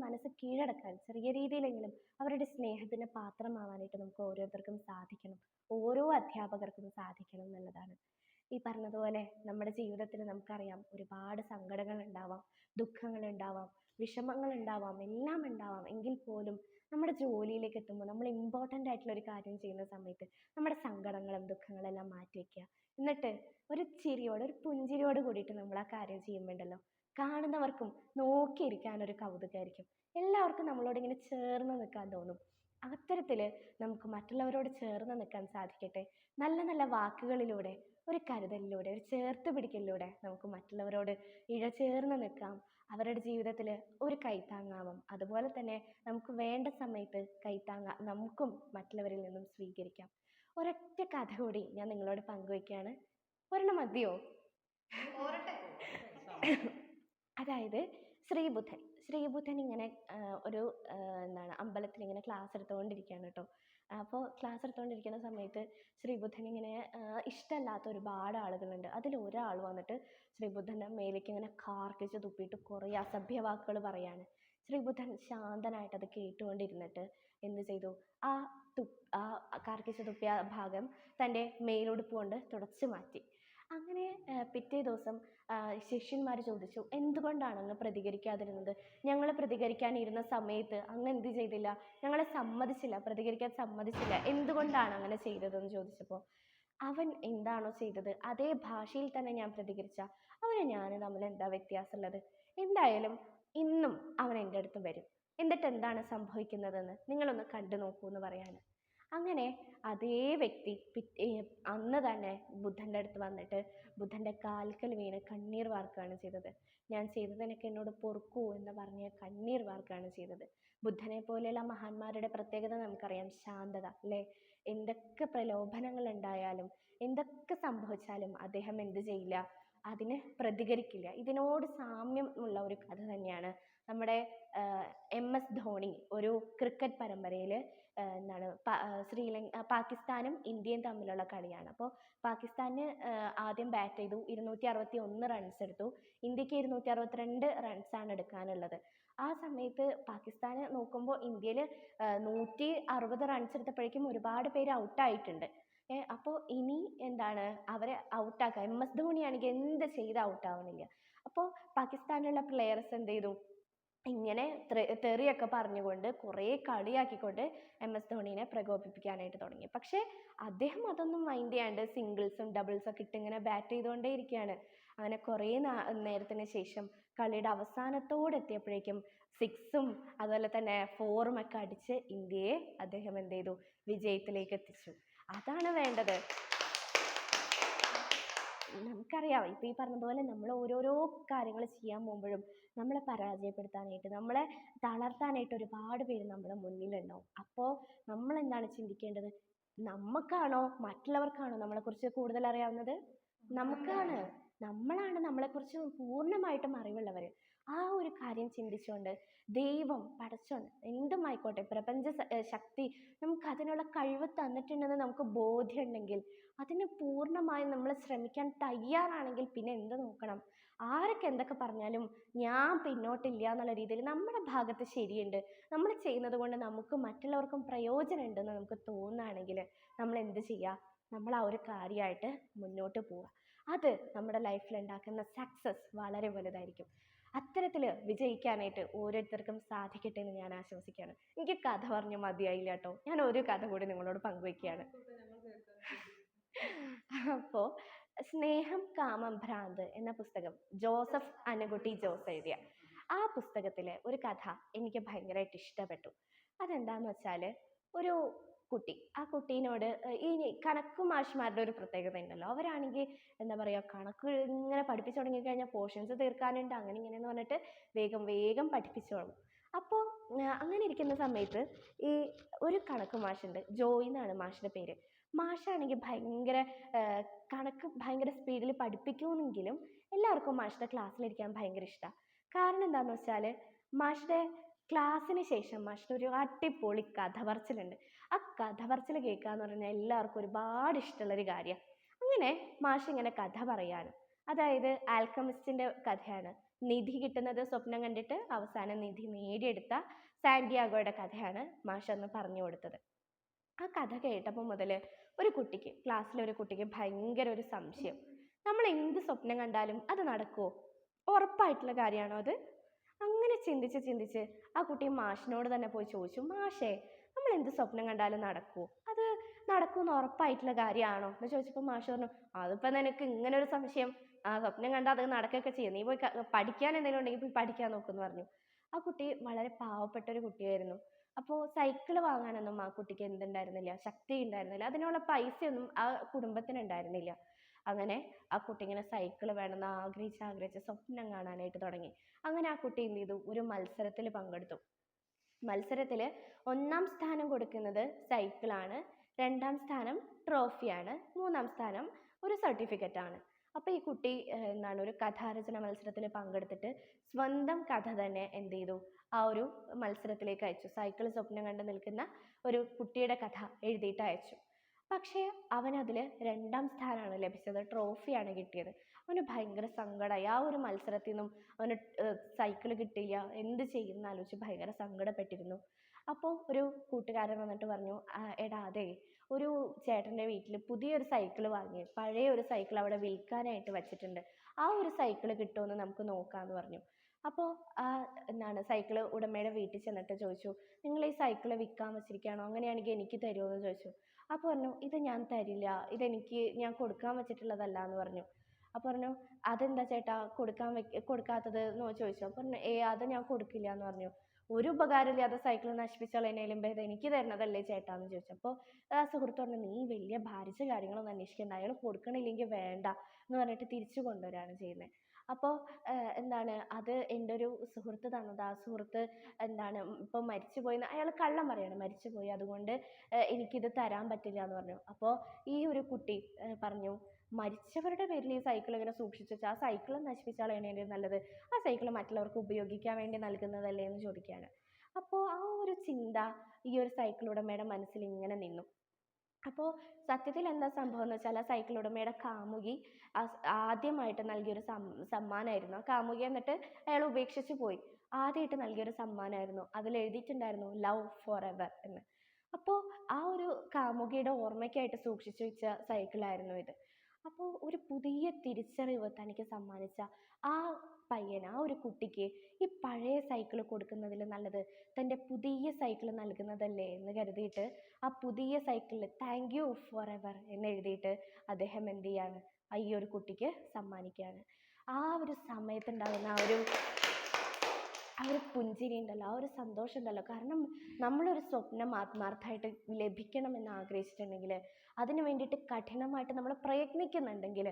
മനസ്സ് കീഴടക്കാൻ ചെറിയ രീതിയിലെങ്കിലും അവരുടെ സ്നേഹത്തിന് പാത്രമാവാനായിട്ട് നമുക്ക് ഓരോരുത്തർക്കും സാധിക്കണം, ഓരോ അധ്യാപകർക്കും സാധിക്കണം എന്നുള്ളതാണ്. ഈ പറഞ്ഞതുപോലെ നമ്മുടെ ജീവിതത്തിൽ നമുക്കറിയാം ഒരുപാട് സങ്കടങ്ങൾ ഉണ്ടാവാം, ദുഃഖങ്ങൾ ഉണ്ടാവാം, വിഷമങ്ങൾ ഉണ്ടാവാം, എല്ലാം ഉണ്ടാവാം. എങ്കിൽ പോലും നമ്മുടെ ജോലിയിലേക്ക് എത്തുമ്പോൾ, നമ്മൾ ഇമ്പോർട്ടൻ്റ് ആയിട്ടുള്ള ഒരു കാര്യം ചെയ്യുന്ന സമയത്ത് നമ്മുടെ സങ്കടങ്ങളും ദുഃഖങ്ങളും എല്ലാം മാറ്റി വയ്ക്കുക. എന്നിട്ട് ഒരു ചിരിയോടെ, ഒരു പുഞ്ചിരിയോട് കൂടിയിട്ട് നമ്മൾ ആ കാര്യം ചെയ്യുമ്പോണ്ടല്ലോ, കാണുന്നവർക്കും നോക്കിയിരിക്കാനൊരു കൗതുകമായിരിക്കും. എല്ലാവർക്കും നമ്മളോട് ഇങ്ങനെ ചേർന്ന് നിൽക്കാൻ തോന്നും. അത്തരത്തിൽ നമുക്ക് മറ്റുള്ളവരോട് ചേർന്ന് നിൽക്കാൻ സാധിക്കട്ടെ. നല്ല നല്ല വാക്കുകളിലൂടെ, ഒരു കരുതലിലൂടെ, ഒരു ചേർത്ത് പിടിക്കലിലൂടെ നമുക്ക് മറ്റുള്ളവരോട് ഇഴചേർന്ന് നിൽക്കാം. അവരുടെ ജീവിതത്തിൽ ഒരു കൈത്താങ്ങാവാം. അതുപോലെ തന്നെ നമുക്ക് വേണ്ട സമയത്ത് നമുക്കും മറ്റുള്ളവരിൽ നിന്നും സ്വീകരിക്കാം. ഒരൊറ്റ കഥ കൂടി ഞാൻ നിങ്ങളോട് പങ്കുവയ്ക്കുകയാണ്. ഒരെണ്ണം മതിയോ? അതായത് ശ്രീബുദ്ധൻ ഇങ്ങനെ ഒരു അമ്പലത്തിൽ ഇങ്ങനെ ക്ലാസ് എടുത്തുകൊണ്ടിരിക്കുകയാണ് കേട്ടോ. അപ്പോൾ ക്ലാസ് എടുത്തുകൊണ്ടിരിക്കുന്ന സമയത്ത് ശ്രീബുദ്ധൻ ഇങ്ങനെ ഇഷ്ടമല്ലാത്ത ഒരുപാട് ആളുകളുണ്ട്. അതിലൊരാൾ വന്നിട്ട് ശ്രീബുദ്ധൻ്റെ മേലേക്ക് ഇങ്ങനെ കാർക്കിച്ച് തുപ്പിയിട്ട് കുറേ അസഭ്യ വാക്കുകൾ പറയാണ്. ശ്രീബുദ്ധൻ ശാന്തനായിട്ട് അത് കേട്ടുകൊണ്ടിരുന്നിട്ട് എന്ത് ചെയ്തു, ആ കാർക്കിച്ച് തുപ്പിയ ഭാഗം തൻ്റെ മേലുടുപ്പ് കൊണ്ട് തുടച്ചു മാറ്റി. അങ്ങനെ പിറ്റേ ദിവസം ശിഷ്യന്മാർ ചോദിച്ചു, എന്തുകൊണ്ടാണ് അങ്ങ് പ്രതികരിക്കാതിരുന്നത്? ഞങ്ങൾ പ്രതികരിക്കാനിരുന്ന സമയത്ത് അങ്ങ് എന്ത് ചെയ്തില്ല? ഞങ്ങളെ പ്രതികരിക്കാൻ സമ്മതിച്ചില്ല, എന്തുകൊണ്ടാണ് അങ്ങനെ ചെയ്തതെന്ന് ചോദിച്ചപ്പോൾ അവൻ എന്താണോ ചെയ്തത് അതേ ഭാഷയിൽ തന്നെ ഞാൻ പ്രതികരിച്ച അവന് ഞാൻ തമ്മിൽ എന്താ വ്യത്യാസമുള്ളത്? എന്തായാലും ഇന്നും അവൻ എൻ്റെ അടുത്ത് വരും, എന്നിട്ട് എന്താണ് സംഭവിക്കുന്നതെന്ന് നിങ്ങളൊന്ന് കണ്ടു നോക്കൂ എന്ന് പറയാണ്. അങ്ങനെ അതേ വ്യക്തി അന്ന് തന്നെ ബുദ്ധൻ്റെ അടുത്ത് വന്നിട്ട് ബുദ്ധൻ്റെ കാൽക്കൽ വീണ് കണ്ണീർ വാർക്കുകയാണ് ചെയ്തത്. ഞാൻ ചെയ്തതിനൊക്കെ എന്നോട് പൊറുക്കൂ എന്ന് പറഞ്ഞ് കണ്ണീർ വാർക്കുകയാണ് ചെയ്തത്. ബുദ്ധനെ പോലെയുള്ള മഹാന്മാരുടെ പ്രത്യേകത നമുക്കറിയാം, ശാന്തത അല്ലേ? എന്തൊക്കെ പ്രലോഭനങ്ങൾ ഉണ്ടായാലും, എന്തൊക്കെ സംഭവിച്ചാലും അദ്ദേഹം എന്ത് ചെയ്യില്ല, അതിന് പ്രതികരിക്കില്ല. ഇതിനോട് സാമ്യം ഉള്ള ഒരു കഥ തന്നെയാണ് നമ്മുടെ MS ധോണി ഒരു ക്രിക്കറ്റ് പരമ്പരയിൽ പാകിസ്ഥാനും ഇന്ത്യയും തമ്മിലുള്ള കളിയാണ്. അപ്പോൾ പാകിസ്ഥാന് ആദ്യം ബാറ്റ് ചെയ്തു, 261 റൺസ് എടുത്തു. ഇന്ത്യക്ക് 262 റൺസാണ് എടുക്കാനുള്ളത്. ആ സമയത്ത് പാകിസ്ഥാന് നോക്കുമ്പോൾ ഇന്ത്യയിൽ 160 റൺസ് എടുത്തപ്പോഴേക്കും ഒരുപാട് പേര് ഔട്ടായിട്ടുണ്ട്. അപ്പോൾ ഇനി അവരെ ഔട്ടാക്കുക. MS ധോണിയാണെങ്കിൽ എന്ത് ചെയ്ത് ഔട്ടാവണില്ല. അപ്പോൾ പാകിസ്ഥാനിലുള്ള പ്ലെയേഴ്സ് എന്ത് ചെയ്തു, ഇങ്ങനെ തെറിയൊക്കെ പറഞ്ഞുകൊണ്ട് കുറേ കളിയാക്കിക്കൊണ്ട് MS ധോണിനെ പ്രകോപിപ്പിക്കാനായിട്ട് തുടങ്ങി. പക്ഷേ അദ്ദേഹം അതൊന്നും മൈൻഡ് ചെയ്യാണ്ട് സിംഗിൾസും ഡബിൾസും ഒക്കെ ഇട്ട് ഇങ്ങനെ ബാറ്റ് ചെയ്തുകൊണ്ടേ ഇരിക്കുകയാണ്. അങ്ങനെ കുറേ നേരത്തിന് ശേഷം കളിയുടെ അവസാനത്തോടെ എത്തിയപ്പോഴേക്കും 6ഉം അതുപോലെ തന്നെ 4ഉം ഒക്കെ അടിച്ച് ഇന്ത്യയെ അദ്ദേഹം എന്ത് ചെയ്തു, വിജയത്തിലേക്ക് എത്തിച്ചു. അതാണ് വേണ്ടത്. നമുക്കറിയാം, ഇപ്പം ഈ പറഞ്ഞതുപോലെ നമ്മൾ ഓരോരോ കാര്യങ്ങൾ ചെയ്യാൻ പോകുമ്പോഴും നമ്മളെ പരാജയപ്പെടുത്താനായിട്ട്, നമ്മളെ തളർത്താനായിട്ട് ഒരുപാട് പേര് നമ്മുടെ മുന്നിലുണ്ടാവും. അപ്പോൾ നമ്മൾ എന്താണ് ചിന്തിക്കേണ്ടത്? നമുക്കാണോ മറ്റുള്ളവർക്കാണോ നമ്മളെക്കുറിച്ച് കൂടുതൽ അറിയാവുന്നത്? നമുക്കാണ്. നമ്മളാണ് നമ്മളെക്കുറിച്ച് പൂർണ്ണമായിട്ടും അറിവുള്ളവർ. ആ ഒരു കാര്യം ചിന്തിച്ചുകൊണ്ട് ദൈവം, പടച്ചോൻ, എന്തുമായിക്കോട്ടെ, പ്രപഞ്ച ശക്തി നമുക്ക് അതിനുള്ള കഴിവ് തന്നിട്ടുണ്ടെന്ന് നമുക്ക് ബോധ്യമുണ്ടെങ്കിൽ, അതിന് പൂർണ്ണമായും നമ്മൾ ശ്രമിക്കാൻ തയ്യാറാണെങ്കിൽ പിന്നെ എന്ത് നോക്കണം? ആരൊക്കെ എന്തൊക്കെ പറഞ്ഞാലും ഞാൻ പിന്നോട്ടില്ല എന്നുള്ള രീതിയിൽ നമ്മുടെ ഭാഗത്ത് ശരിയുണ്ട്, നമ്മൾ ചെയ്യുന്നത് കൊണ്ട് നമുക്ക് മറ്റുള്ളവർക്കും പ്രയോജനം ഉണ്ടെന്ന് നമുക്ക് തോന്നുകയാണെങ്കിൽ നമ്മൾ എന്ത് ചെയ്യുക? നമ്മൾ ആ ഒരു കാര്യമായിട്ട് മുന്നോട്ട് പോവുക. അത് നമ്മുടെ ലൈഫിൽ ഉണ്ടാക്കുന്ന സക്സസ് വളരെ വലുതായിരിക്കും. അത്തരത്തിൽ വിജയിക്കാനായിട്ട് ഓരോരുത്തർക്കും സാധിക്കട്ടെ എന്ന് ഞാൻ ആശംസിക്കുകയാണ്. എനിക്ക് കഥ പറഞ്ഞ് മതിയായില്ല കേട്ടോ, ഞാൻ ഒരു കഥ കൂടി നിങ്ങളോട് പങ്കുവയ്ക്കുകയാണ്. അപ്പോൾ സ്നേഹം കാമം ഭ്രാന്ത് എന്ന പുസ്തകം ജോസഫ് അന്നക്കുട്ടി ജോസ് എഴുതിയ ആ പുസ്തകത്തിലെ ഒരു കഥ എനിക്ക് ഭയങ്കരമായിട്ട് ഇഷ്ടപ്പെട്ടു. അതെന്താന്ന് വെച്ചാൽ, ഒരു കുട്ടി, ആ കുട്ടീനോട് ഈ കണക്ക് മാഷ്മാരുടെ ഒരു പ്രത്യേകത ഉണ്ടല്ലോ, അവരാണെങ്കിൽ എന്താ പറയുക, കണക്ക് ഇങ്ങനെ പഠിപ്പിച്ചു തുടങ്ങിക്കഴിഞ്ഞാൽ പോർഷൻസ് തീർക്കാനുണ്ട്, അങ്ങനെ ഇങ്ങനെയെന്ന് പറഞ്ഞിട്ട് വേഗം വേഗം പഠിപ്പിച്ചോളും. അപ്പോൾ അങ്ങനെ ഇരിക്കുന്ന സമയത്ത് ഈ ഒരു കണക്ക് മാഷുണ്ട്, ജോയി എന്നാണ് മാഷിൻ്റെ പേര്. മാഷാണെങ്കിൽ ഭയങ്കര കണക്ക് ഭയങ്കര സ്പീഡിൽ പഠിപ്പിക്കുമെങ്കിലും എല്ലാവർക്കും മാഷിൻ്റെ ക്ലാസ്സിലിരിക്കാൻ ഭയങ്കര ഇഷ്ടമാണ്. കാരണം എന്താണെന്ന് വെച്ചാൽ മാഷിൻ്റെ ക്ലാസ്സിന് ശേഷം മാഷിൻ്റെ ഒരു അടിപൊളി കഥ പറച്ചിലുണ്ട്. ആ കഥ പറച്ചിൽ കേൾക്കുക എന്ന് പറഞ്ഞാൽ എല്ലാവർക്കും ഒരുപാട് ഇഷ്ടമുള്ളൊരു കാര്യമാണ്. അങ്ങനെ മാഷ് ഇങ്ങനെ കഥ പറയാണ്. അതായത് ആൽക്കമിസ്റ്റിൻ്റെ കഥയാണ്. നിധി കിട്ടുന്നത് സ്വപ്നം കണ്ടിട്ട് അവസാനം നിധി നേടിയെടുത്ത സാന്റിയാഗോയുടെ കഥയാണ് മാഷ് അന്ന് പറഞ്ഞു കൊടുത്തത്. ആ കഥ കേട്ടപ്പോൾ മുതൽ ഒരു കുട്ടിക്ക്, ക്ലാസ്സിലെ ഒരു കുട്ടിക്ക് ഭയങ്കര ഒരു സംശയം. നമ്മൾ എന്ത് സ്വപ്നം കണ്ടാലും അത് നടക്കുമോ? ഉറപ്പായിട്ടുള്ള കാര്യമാണോ അത്? അങ്ങനെ ചിന്തിച്ച് ചിന്തിച്ച് ആ കുട്ടി മാഷിനോട് തന്നെ പോയി ചോദിച്ചു, മാഷേ, നമ്മൾ എന്ത് സ്വപ്നം കണ്ടാലും നടക്കുമോ? അത് നടക്കുമെന്ന് ഉറപ്പായിട്ടുള്ള കാര്യമാണോ എന്ന് ചോദിച്ചപ്പോൾ മാഷ് പറഞ്ഞു, അതിപ്പോൾ നിനക്ക് ഇങ്ങനെ ഒരു സംശയം, ആ സ്വപ്നം കണ്ടാൽ അത് നടക്കുകയൊക്കെ ചെയ്യും, നീ പോയി പഠിക്കാൻ എന്തെങ്കിലും ഉണ്ടെങ്കിൽ പോയി പഠിക്കാൻ നോക്കുമെന്ന് പറഞ്ഞു. ആ കുട്ടി വളരെ പാവപ്പെട്ട ഒരു കുട്ടിയായിരുന്നു. അപ്പോൾ സൈക്കിൾ വാങ്ങാനൊന്നും ആ കുട്ടിക്ക് എന്തുണ്ടായിരുന്നില്ല, ശക്തി ഉണ്ടായിരുന്നില്ല, അതിനുള്ള പൈസയൊന്നും ആ കുടുംബത്തിന് ഉണ്ടായിരുന്നില്ല. അങ്ങനെ ആ കുട്ടി ഇങ്ങനെ സൈക്കിൾ വേണമെന്ന് ആഗ്രഹിച്ച് സ്വപ്നം കാണാനായിട്ട് തുടങ്ങി. അങ്ങനെ ആ കുട്ടി എന്ത് ചെയ്തു, ഒരു മത്സരത്തിൽ പങ്കെടുത്തു. മത്സരത്തിൽ 1-ാം സ്ഥാനം കൊടുക്കുന്നത് സൈക്കിളാണ്, 2-ാം സ്ഥാനം ട്രോഫിയാണ്, 3-ാം സ്ഥാനം ഒരു സർട്ടിഫിക്കറ്റാണ്. അപ്പോൾ ഈ കുട്ടി ഒരു കഥാരചന മത്സരത്തിൽ പങ്കെടുത്തിട്ട് സ്വന്തം കഥ തന്നെ എന്ത് ചെയ്തു, ആ ഒരു മത്സരത്തിലേക്ക് അയച്ചു. സൈക്കിൾ സ്വപ്നം കണ്ട് നിൽക്കുന്ന ഒരു കുട്ടിയുടെ കഥ എഴുതിയിട്ട് അയച്ചു. പക്ഷേ അവനതിൽ 2-ാം സ്ഥാനമാണ് ലഭിച്ചത്, ട്രോഫിയാണ് കിട്ടിയത്. അവന് ഭയങ്കര സങ്കടമായി. ആ ഒരു മത്സരത്തിൽ നിന്നും അവന് സൈക്കിൾ കിട്ടില്ല, എന്ത് ചെയ്യുമെന്ന് ആലോചിച്ച് ഭയങ്കര സങ്കടപ്പെട്ടിരുന്നു. അപ്പോൾ ഒരു കൂട്ടുകാരൻ വന്നിട്ട് പറഞ്ഞു, എടാ അതെ, ഒരു ചേട്ടൻ്റെ വീട്ടിൽ പുതിയൊരു സൈക്കിൾ വാങ്ങി, പഴയ ഒരു സൈക്കിൾ അവിടെ വിൽക്കാനായിട്ട് വെച്ചിട്ടുണ്ട്, ആ ഒരു സൈക്കിൾ കിട്ടുമെന്ന് നമുക്ക് നോക്കാമെന്ന് പറഞ്ഞു. അപ്പോൾ സൈക്കിൾ ഉടമയുടെ വീട്ടിൽ ചെന്നിട്ട് ചോദിച്ചു, നിങ്ങൾ ഈ സൈക്കിൾ വിൽക്കാൻ വെച്ചിരിക്കുകയാണോ, അങ്ങനെയാണെങ്കിൽ എനിക്ക് തരുമോ എന്ന് ചോദിച്ചു. അപ്പോൾ പറഞ്ഞു, ഇത് ഞാൻ തരില്ല, ഞാൻ കൊടുക്കാൻ വെച്ചിട്ടുള്ളതല്ല എന്ന് പറഞ്ഞു. അപ്പോൾ പറഞ്ഞു, അതെന്താ ചേട്ടാ കൊടുക്കാത്തത് എന്ന് ചോദിച്ചു. അപ്പോൾ പറഞ്ഞു, അത് ഞാൻ കൊടുക്കില്ല എന്ന് പറഞ്ഞു. ഒരു ഉപകാരമില്ലാതെ സൈക്കിൾ നശിപ്പിച്ചളേനേലും ഭേദം എനിക്ക് തരണതല്ലേ ചേട്ടാ എന്ന് ചോദിച്ചു. അപ്പോൾ സുഹൃത്ത് പറഞ്ഞു, നീ വലിയ ഭാരിച്ച കാര്യങ്ങളൊന്നും അന്വേഷിക്കേണ്ട, അയാൾ കൊടുക്കണില്ലെങ്കിൽ വേണ്ട എന്ന് പറഞ്ഞിട്ട് തിരിച്ചു കൊണ്ടുവരികയാണ് ചെയ്യുന്നത്. അപ്പോൾ അത് എൻ്റെ ഒരു സുഹൃത്ത് തന്നത്, ആ സുഹൃത്ത് ഇപ്പോൾ മരിച്ചുപോയി, അയാൾ കള്ളം പറയാണ്, മരിച്ചുപോയി, അതുകൊണ്ട് എനിക്കിത് തരാൻ പറ്റില്ല എന്ന് പറഞ്ഞു. അപ്പോൾ ഈ ഒരു കുട്ടി പറഞ്ഞു, മരിച്ചവരുടെ പേരിൽ ഈ സൈക്കിൾ ഇങ്ങനെ സൂക്ഷിച്ചു വെച്ചാൽ ആ സൈക്കിൾ നശിപ്പിച്ചാളേനേലും നല്ലത് ആ സൈക്കിൾ മറ്റുള്ളവർക്ക് ഉപയോഗിക്കാൻ വേണ്ടി നൽകുന്നതല്ലേ എന്ന് ചോദിക്കുകയാണ്. അപ്പോൾ ആ ഒരു ചിന്ത ഈ ഒരു സൈക്കിൾ ഉടമയുടെ മനസ്സിൽ ഇങ്ങനെ നിന്നു. അപ്പോൾ സത്യത്തിൽ എന്താ സംഭവം എന്ന് വെച്ചാൽ, ആ സൈക്കിൾ ഉടമയുടെ കാമുകി ആദ്യമായിട്ട് നൽകിയൊരു സമ്മാനമായിരുന്നു. ആ കാമുകി എന്നിട്ട് അയാൾ ഉപേക്ഷിച്ച് പോയി. ആദ്യമായിട്ട് നൽകിയൊരു സമ്മാനമായിരുന്നു. അതിൽ എഴുതിയിട്ടുണ്ടായിരുന്നു ലവ് ഫോർ എവർ എന്ന്. അപ്പോൾ ആ ഒരു കാമുകിയുടെ ഓർമ്മയ്ക്കായിട്ട് സൂക്ഷിച്ചു വെച്ച സൈക്കിളായിരുന്നു ഇത്. അപ്പോൾ ഒരു പുതിയ തിരിച്ചറിവ് തനിക്ക് സമ്മാനിച്ച ആ പയ്യൻ, ആ ഒരു കുട്ടിക്ക് ഈ പഴയ സൈക്കിൾ കൊടുക്കുന്നതിൽ നല്ലത് തൻ്റെ പുതിയ സൈക്കിൾ നൽകുന്നതല്ലേ എന്ന് കരുതിയിട്ട് ആ പുതിയ സൈക്കിളിൽ താങ്ക് യു ഫോർ എവർ എന്ന് എഴുതിയിട്ട് അദ്ദേഹം എന്ത് ചെയ്യാണ്, ഈ ഒരു കുട്ടിക്ക് സമ്മാനിക്കുകയാണ്. ആ ഒരു സമയത്തുണ്ടാകുന്ന ആ ഒരു പുഞ്ചിരി ഉണ്ടല്ലോ, ആ ഒരു സന്തോഷം ഉണ്ടല്ലോ. കാരണം നമ്മളൊരു സ്വപ്നം ആത്മാർത്ഥമായിട്ട് ലഭിക്കണമെന്ന് ആഗ്രഹിച്ചിട്ടുണ്ടെങ്കിൽ, അതിന് വേണ്ടിയിട്ട് കഠിനമായിട്ട് നമ്മൾ പ്രയത്നിക്കുന്നുണ്ടെങ്കിൽ,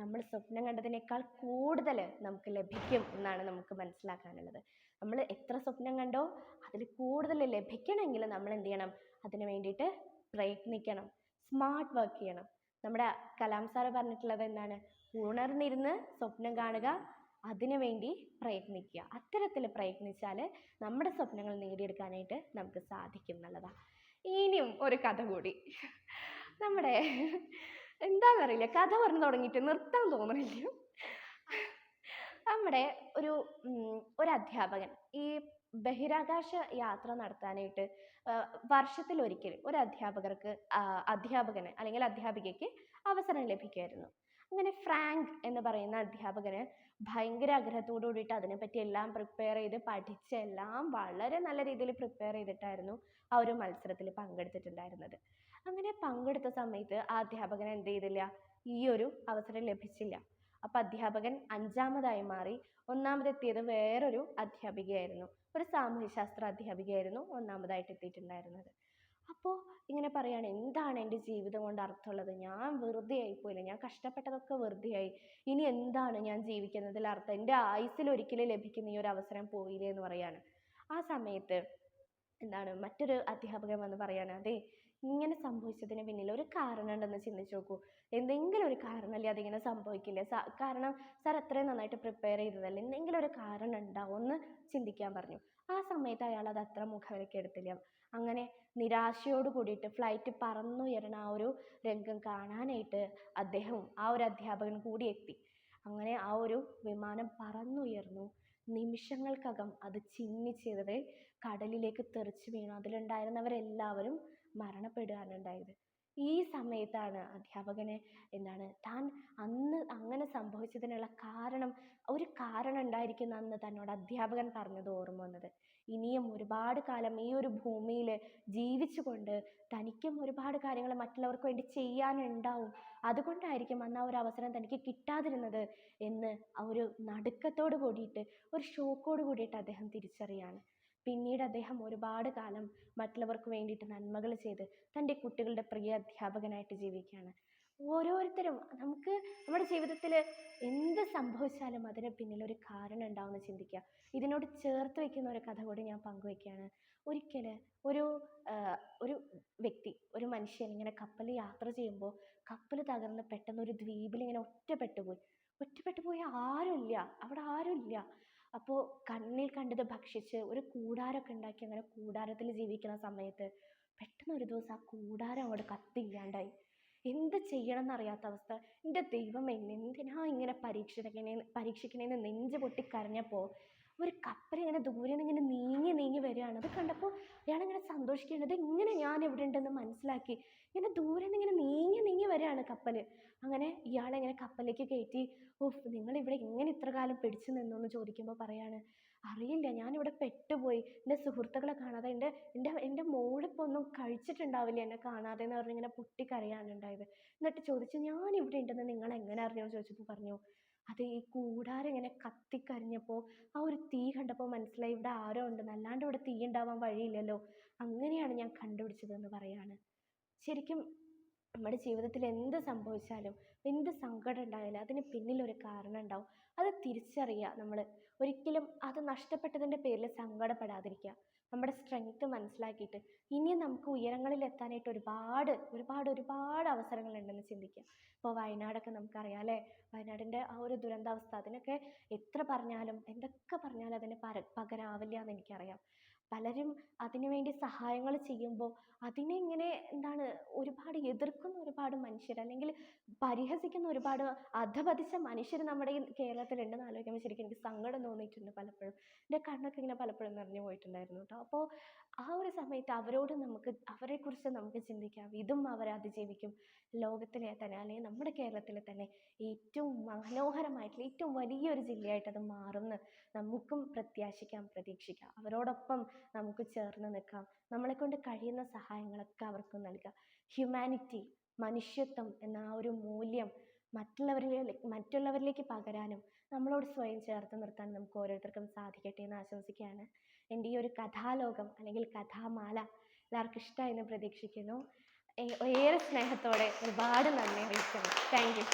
നമ്മൾ സ്വപ്നം കണ്ടതിനേക്കാൾ കൂടുതൽ നമുക്ക് ലഭിക്കും എന്നാണ് നമുക്ക് മനസ്സിലാക്കാനുള്ളത്. നമ്മൾ എത്ര സ്വപ്നം കണ്ടോ അതിൽ കൂടുതൽ ലഭിക്കണമെങ്കിൽ നമ്മൾ എന്ത് ചെയ്യണം, അതിന് വേണ്ടിയിട്ട് പ്രയത്നിക്കണം, സ്മാർട്ട് വർക്ക് ചെയ്യണം. നമ്മുടെ കലാം സാറ് പറഞ്ഞിട്ടുള്ളത് എന്താണ്, ഉണർന്നിരുന്ന് സ്വപ്നം കാണുക, അതിനു വേണ്ടി പ്രയത്നിക്കുക. അത്തരത്തിൽ പ്രയത്നിച്ചാൽ നമ്മുടെ സ്വപ്നങ്ങൾ നേടിയെടുക്കാനായിട്ട് നമുക്ക് സാധിക്കും എന്നുള്ളതാണ്. ഇനിയും ഒരു കഥ കൂടി. നമ്മുടെ എന്താണെന്നറിയില്ല, കഥ പറഞ്ഞു തുടങ്ങിയിട്ട് നിർത്താൻ തോന്നുന്നില്ല. നമ്മുടെ ഒരു അധ്യാപകൻ ഈ ബഹിരാകാശ യാത്ര നടത്താനായിട്ട് വർഷത്തിലൊരിക്കൽ ഒരു അധ്യാപകന് അല്ലെങ്കിൽ അധ്യാപികയ്ക്ക് അവസരം ലഭിക്കുമായിരുന്നു. അങ്ങനെ ഫ്രാങ്ക് എന്ന് പറയുന്ന അധ്യാപകന് ഭയങ്കര ആഗ്രഹത്തോടു കൂടിയിട്ട് അതിനെപ്പറ്റി എല്ലാം പ്രിപ്പയർ ചെയ്ത് പഠിച്ച് എല്ലാം വളരെ നല്ല രീതിയിൽ പ്രിപ്പയർ ചെയ്തിട്ടായിരുന്നു ആ ഒരു മത്സരത്തിൽ പങ്കെടുത്തിട്ടുണ്ടായിരുന്നത്. അങ്ങനെ പങ്കെടുത്ത സമയത്ത് ആ അധ്യാപകന് എന്ത് ചെയ്തില്ല, ഈ ഒരു അവസരം ലഭിച്ചില്ല. അപ്പം അധ്യാപകൻ 5ാമതായി മാറി. 1ാമതെത്തിയത് വേറൊരു അധ്യാപികയായിരുന്നു, ഒരു സാമൂഹ്യശാസ്ത്ര അധ്യാപികയായിരുന്നു 1ാമതായിട്ട് എത്തിയിട്ടുണ്ടായിരുന്നത്. അപ്പോൾ ഇങ്ങനെ പറയാണ്, എന്താണ് എൻ്റെ ജീവിതം കൊണ്ട് അർത്ഥമുള്ളത്, ഞാൻ വെറുതെ ആയിപ്പോയില്ലേ, ഞാൻ കഷ്ടപ്പെട്ടതൊക്കെ വെറുതെയായി, ഇനി എന്താണ് ഞാൻ ജീവിക്കുന്നതിൽ അർത്ഥം, എൻ്റെ ആയുസ്സിൽ ഒരിക്കലും ലഭിക്കുന്ന ഈ ഒരു അവസരം പോയില്ലേ എന്ന് പറയാണ്. ആ സമയത്ത് മറ്റൊരു അധ്യാപകൻ വന്ന് പറയാണ്, അതെ, ഇങ്ങനെ സംഭവിച്ചതിന് പിന്നിൽ ഒരു കാരണം ഉണ്ടെന്ന് ചിന്തിച്ചു നോക്കൂ. എന്തെങ്കിലും ഒരു കാരണമല്ലേ അതിങ്ങനെ സംഭവിക്കില്ലേ? കാരണം സാർ അത്രയും നന്നായിട്ട് പ്രിപ്പയർ ചെയ്തതല്ലേ, എന്തെങ്കിലും ഒരു കാരണം ഉണ്ടാവും എന്ന് ചിന്തിക്കാൻ പറഞ്ഞു. ആ സമയത്ത് അയാൾ അത് അത്ര മുഖവിലേക്ക് എടുത്തില്ല. അങ്ങനെ നിരാശയോട് കൂടിയിട്ട് ഫ്ലൈറ്റ് പറന്നുയരണ ആ ഒരു രംഗം കാണാനായിട്ട് അദ്ദേഹവും ആ ഒരു അധ്യാപകൻ കൂടി എത്തി. അങ്ങനെ ആ ഒരു വിമാനം പറന്നുയർന്നു. നിമിഷങ്ങൾക്കകം അത് ചിന്നിച്ചിതറി കടലിലേക്ക് തെറിച്ചു വീണു. അതിലുണ്ടായിരുന്നവരെല്ലാവരും മരണപ്പെടുകയാണ് ഉണ്ടായത്. ഈ സമയത്താണ് അധ്യാപകനെ താൻ അന്ന് അങ്ങനെ സംഭവിച്ചതിനുള്ള ഒരു കാരണം ഉണ്ടായിരിക്കുന്ന അന്ന് തന്നോട് അധ്യാപകൻ പറഞ്ഞത് ഓർമ്മ വന്നത്. ഇനിയും ഒരുപാട് കാലം ഈ ഒരു ഭൂമിയിൽ ജീവിച്ചുകൊണ്ട് തനിക്കും ഒരുപാട് കാര്യങ്ങൾ മറ്റുള്ളവർക്ക് വേണ്ടി ചെയ്യാനുണ്ടാവും, അതുകൊണ്ടായിരിക്കും അന്ന് ആ ഒരു അവസരം തനിക്ക് കിട്ടാതിരുന്നത് എന്ന് ആ ഒരു നടുക്കത്തോട് കൂടിയിട്ട്, ഒരു ഷോക്കോട് കൂടിയിട്ട് അദ്ദേഹം തിരിച്ചറിയാണ്. പിന്നീട് അദ്ദേഹം ഒരുപാട് കാലം മറ്റുള്ളവർക്ക് വേണ്ടിയിട്ട് നന്മകൾ ചെയ്ത് തൻ്റെ കുട്ടികളുടെ പ്രിയ അധ്യാപകനായിട്ട് ജീവിക്കുകയാണ്. ഓരോരുത്തരും നമ്മുടെ ജീവിതത്തിൽ എന്ത് സംഭവിച്ചാലും അതിന് പിന്നിൽ ഒരു കാരണം ഉണ്ടാവുമെന്ന് ചിന്തിക്കുക. ഇതിനോട് ചേർത്ത് വയ്ക്കുന്ന ഒരു കഥ കൂടി ഞാൻ പങ്കുവയ്ക്കുകയാണ്. ഒരിക്കൽ ഒരു ഒരു വ്യക്തി, ഒരു മനുഷ്യൻ ഇങ്ങനെ കപ്പൽ യാത്ര ചെയ്യുമ്പോൾ കപ്പൽ തകർന്ന് പെട്ടെന്ന് ഒരു ദ്വീപിൽ ഇങ്ങനെ ഒറ്റപ്പെട്ടു പോയി ആരുമില്ല, അവിടെ ആരുമില്ല. അപ്പോൾ കണ്ണിൽ കണ്ടത് ഭക്ഷിച്ച് ഒരു കൂടാരമൊക്കെ ഉണ്ടാക്കി അങ്ങനെ കൂടാരത്തിൽ ജീവിക്കുന്ന സമയത്ത് പെട്ടെന്ന് ഒരു ദിവസം ആ കൂടാരം അങ്ങോട്ട് കത്തിയില്ലാണ്ടായി. എന്ത് ചെയ്യണം എന്നറിയാത്ത അവസ്ഥ. എൻ്റെ ദൈവമേ, എന്തിനാ ഇങ്ങനെ പരീക്ഷിക്കണേന്ന് നെഞ്ച് പൊട്ടി കരഞ്ഞപ്പോൾ ഒരു കപ്പൽ ഇങ്ങനെ ദൂരെ നിന്ന് ഇങ്ങനെ നീങ്ങി വരികയാണ്. അത് കണ്ടപ്പോൾ അയാളിങ്ങനെ സന്തോഷിക്കുകയാണ്. ഇത് ഇങ്ങനെ ഞാൻ എവിടെ ഉണ്ടെന്ന് മനസ്സിലാക്കി. ഇങ്ങനെ ദൂരെ നിന്ന് ഇങ്ങനെ നീങ്ങി വരികയാണ് കപ്പൽ. അങ്ങനെ ഇയാളെങ്ങനെ കപ്പലിലേക്ക് കയറ്റി. നിങ്ങൾ ഇവിടെ ഇങ്ങനെ ഇത്ര കാലം പിടിച്ചു നിന്നു എന്ന് ചോദിക്കുമ്പോൾ പറയാണ്, അറിയില്ല, ഞാനിവിടെ പെട്ടുപോയി, എൻ്റെ സുഹൃത്തുക്കളെ കാണാതെ, എൻ്റെ മോളിപ്പോൾ ഒന്നും കഴിച്ചിട്ടുണ്ടാവില്ല എന്നെ കാണാതെ എന്ന് പറഞ്ഞ് ഇങ്ങനെ പൊട്ടിക്കരയാണ് ഉണ്ടായത്. എന്നിട്ട് ചോദിച്ചു, ഞാനിവിടെ ഉണ്ടെന്ന് നിങ്ങൾ എങ്ങനെ അറിഞ്ഞു ചോദിച്ചപ്പോൾ പറഞ്ഞു, അത് ഈ കൂടാരം ഇങ്ങനെ കത്തിക്കരിഞ്ഞപ്പോൾ ആ ഒരു തീ കണ്ടപ്പോൾ മനസ്സിലായി ഇവിടെ ആരോ ഉണ്ടെന്ന്, അല്ലാണ്ട് ഇവിടെ തീ ഉണ്ടാവാൻ വഴിയില്ലല്ലോ, അങ്ങനെയാണ് ഞാൻ കണ്ടുപിടിച്ചതെന്ന് പറയാണ്. ശരിക്കും നമ്മുടെ ജീവിതത്തിൽ എന്ത് സംഭവിച്ചാലും, എന്ത് സങ്കടം ഉണ്ടായാലും അതിന് പിന്നിലൊരു കാരണം ഉണ്ടാവും. അത് തിരിച്ചറിയുക. നമ്മൾ ഒരിക്കലും അത് നഷ്ടപ്പെട്ടതിൻ്റെ പേരിൽ സങ്കടപ്പെടാതിരിക്കുക. നമ്മുടെ സ്ട്രെങ്ത്ത് മനസ്സിലാക്കിയിട്ട് ഇനിയും നമുക്ക് ഉയരങ്ങളിൽ എത്താനായിട്ട് ഒരുപാട് അവസരങ്ങളുണ്ടെന്ന് ചിന്തിക്കുക. ഇപ്പോൾ വയനാടൊക്കെ നമുക്കറിയാം അല്ലേ, വയനാടിൻ്റെ ആ ഒരു ദുരന്താവസ്ഥ, അതിനൊക്കെ എത്ര പറഞ്ഞാലും എന്തൊക്കെ പറഞ്ഞാലും അതിന് പകരാവില്ല എന്ന് എനിക്കറിയാം. പലരും അതിനുവേണ്ടി സഹായങ്ങൾ ചെയ്യുമ്പോൾ അതിനെ ഇങ്ങനെ ഒരുപാട് എതിർക്കുന്ന ഒരുപാട് മനുഷ്യർ, അല്ലെങ്കിൽ പരിഹസിക്കുന്ന ഒരുപാട് അധപതിച്ച മനുഷ്യർ നമ്മുടെ ഈ കേരളത്തിലുണ്ടെന്ന് ആലോചിക്കുമ്പോൾ ശരിക്കും എനിക്ക് സങ്കടം തോന്നിയിട്ടുണ്ട് പലപ്പോഴും. എൻ്റെ കണ്ണൊക്കെ ഇങ്ങനെ പലപ്പോഴും നിറഞ്ഞു പോയിട്ടുണ്ടായിരുന്നു കേട്ടോ. അപ്പോൾ ആ ഒരു സമയത്ത് അവരെക്കുറിച്ച് നമുക്ക് ചിന്തിക്കാം. ഇതും അവർ അതിജീവിക്കും. ലോകത്തിലെ തന്നെ, അല്ലെങ്കിൽ നമ്മുടെ കേരളത്തിലെ തന്നെ ഏറ്റവും മനോഹരമായിട്ടുള്ള ഏറ്റവും വലിയൊരു ജില്ലയായിട്ട് അത് മാറുമെന്ന് നമുക്കും പ്രത്യാശിക്കാം, പ്രതീക്ഷിക്കാം. അവരോടൊപ്പം നമുക്ക് ചേർന്ന് നിൽക്കാം. നമ്മളെക്കൊണ്ട് കഴിയുന്ന സഹായങ്ങളൊക്കെ അവർക്ക് നൽകാം. ഹ്യൂമാനിറ്റി, മനുഷ്യത്വം എന്ന ആ ഒരു മൂല്യം മറ്റുള്ളവരിലേക്ക് പകരാനും നമ്മളോട് സ്വയം ചേർത്ത് നിർത്താൻ നമുക്ക് ഓരോരുത്തർക്കും സാധിക്കട്ടെ എന്ന് ആശംസിക്കുകയാണ്. എൻ്റെ ഈ ഒരു കഥാലോകം അല്ലെങ്കിൽ കഥാമാല എല്ലാവർക്കും ഇഷ്ടമായി എന്ന് പ്രതീക്ഷിക്കുന്നു. ഏറെ സ്നേഹത്തോടെ ഒരുപാട് നന്ദി അറിയിക്കുന്നു. Thank you.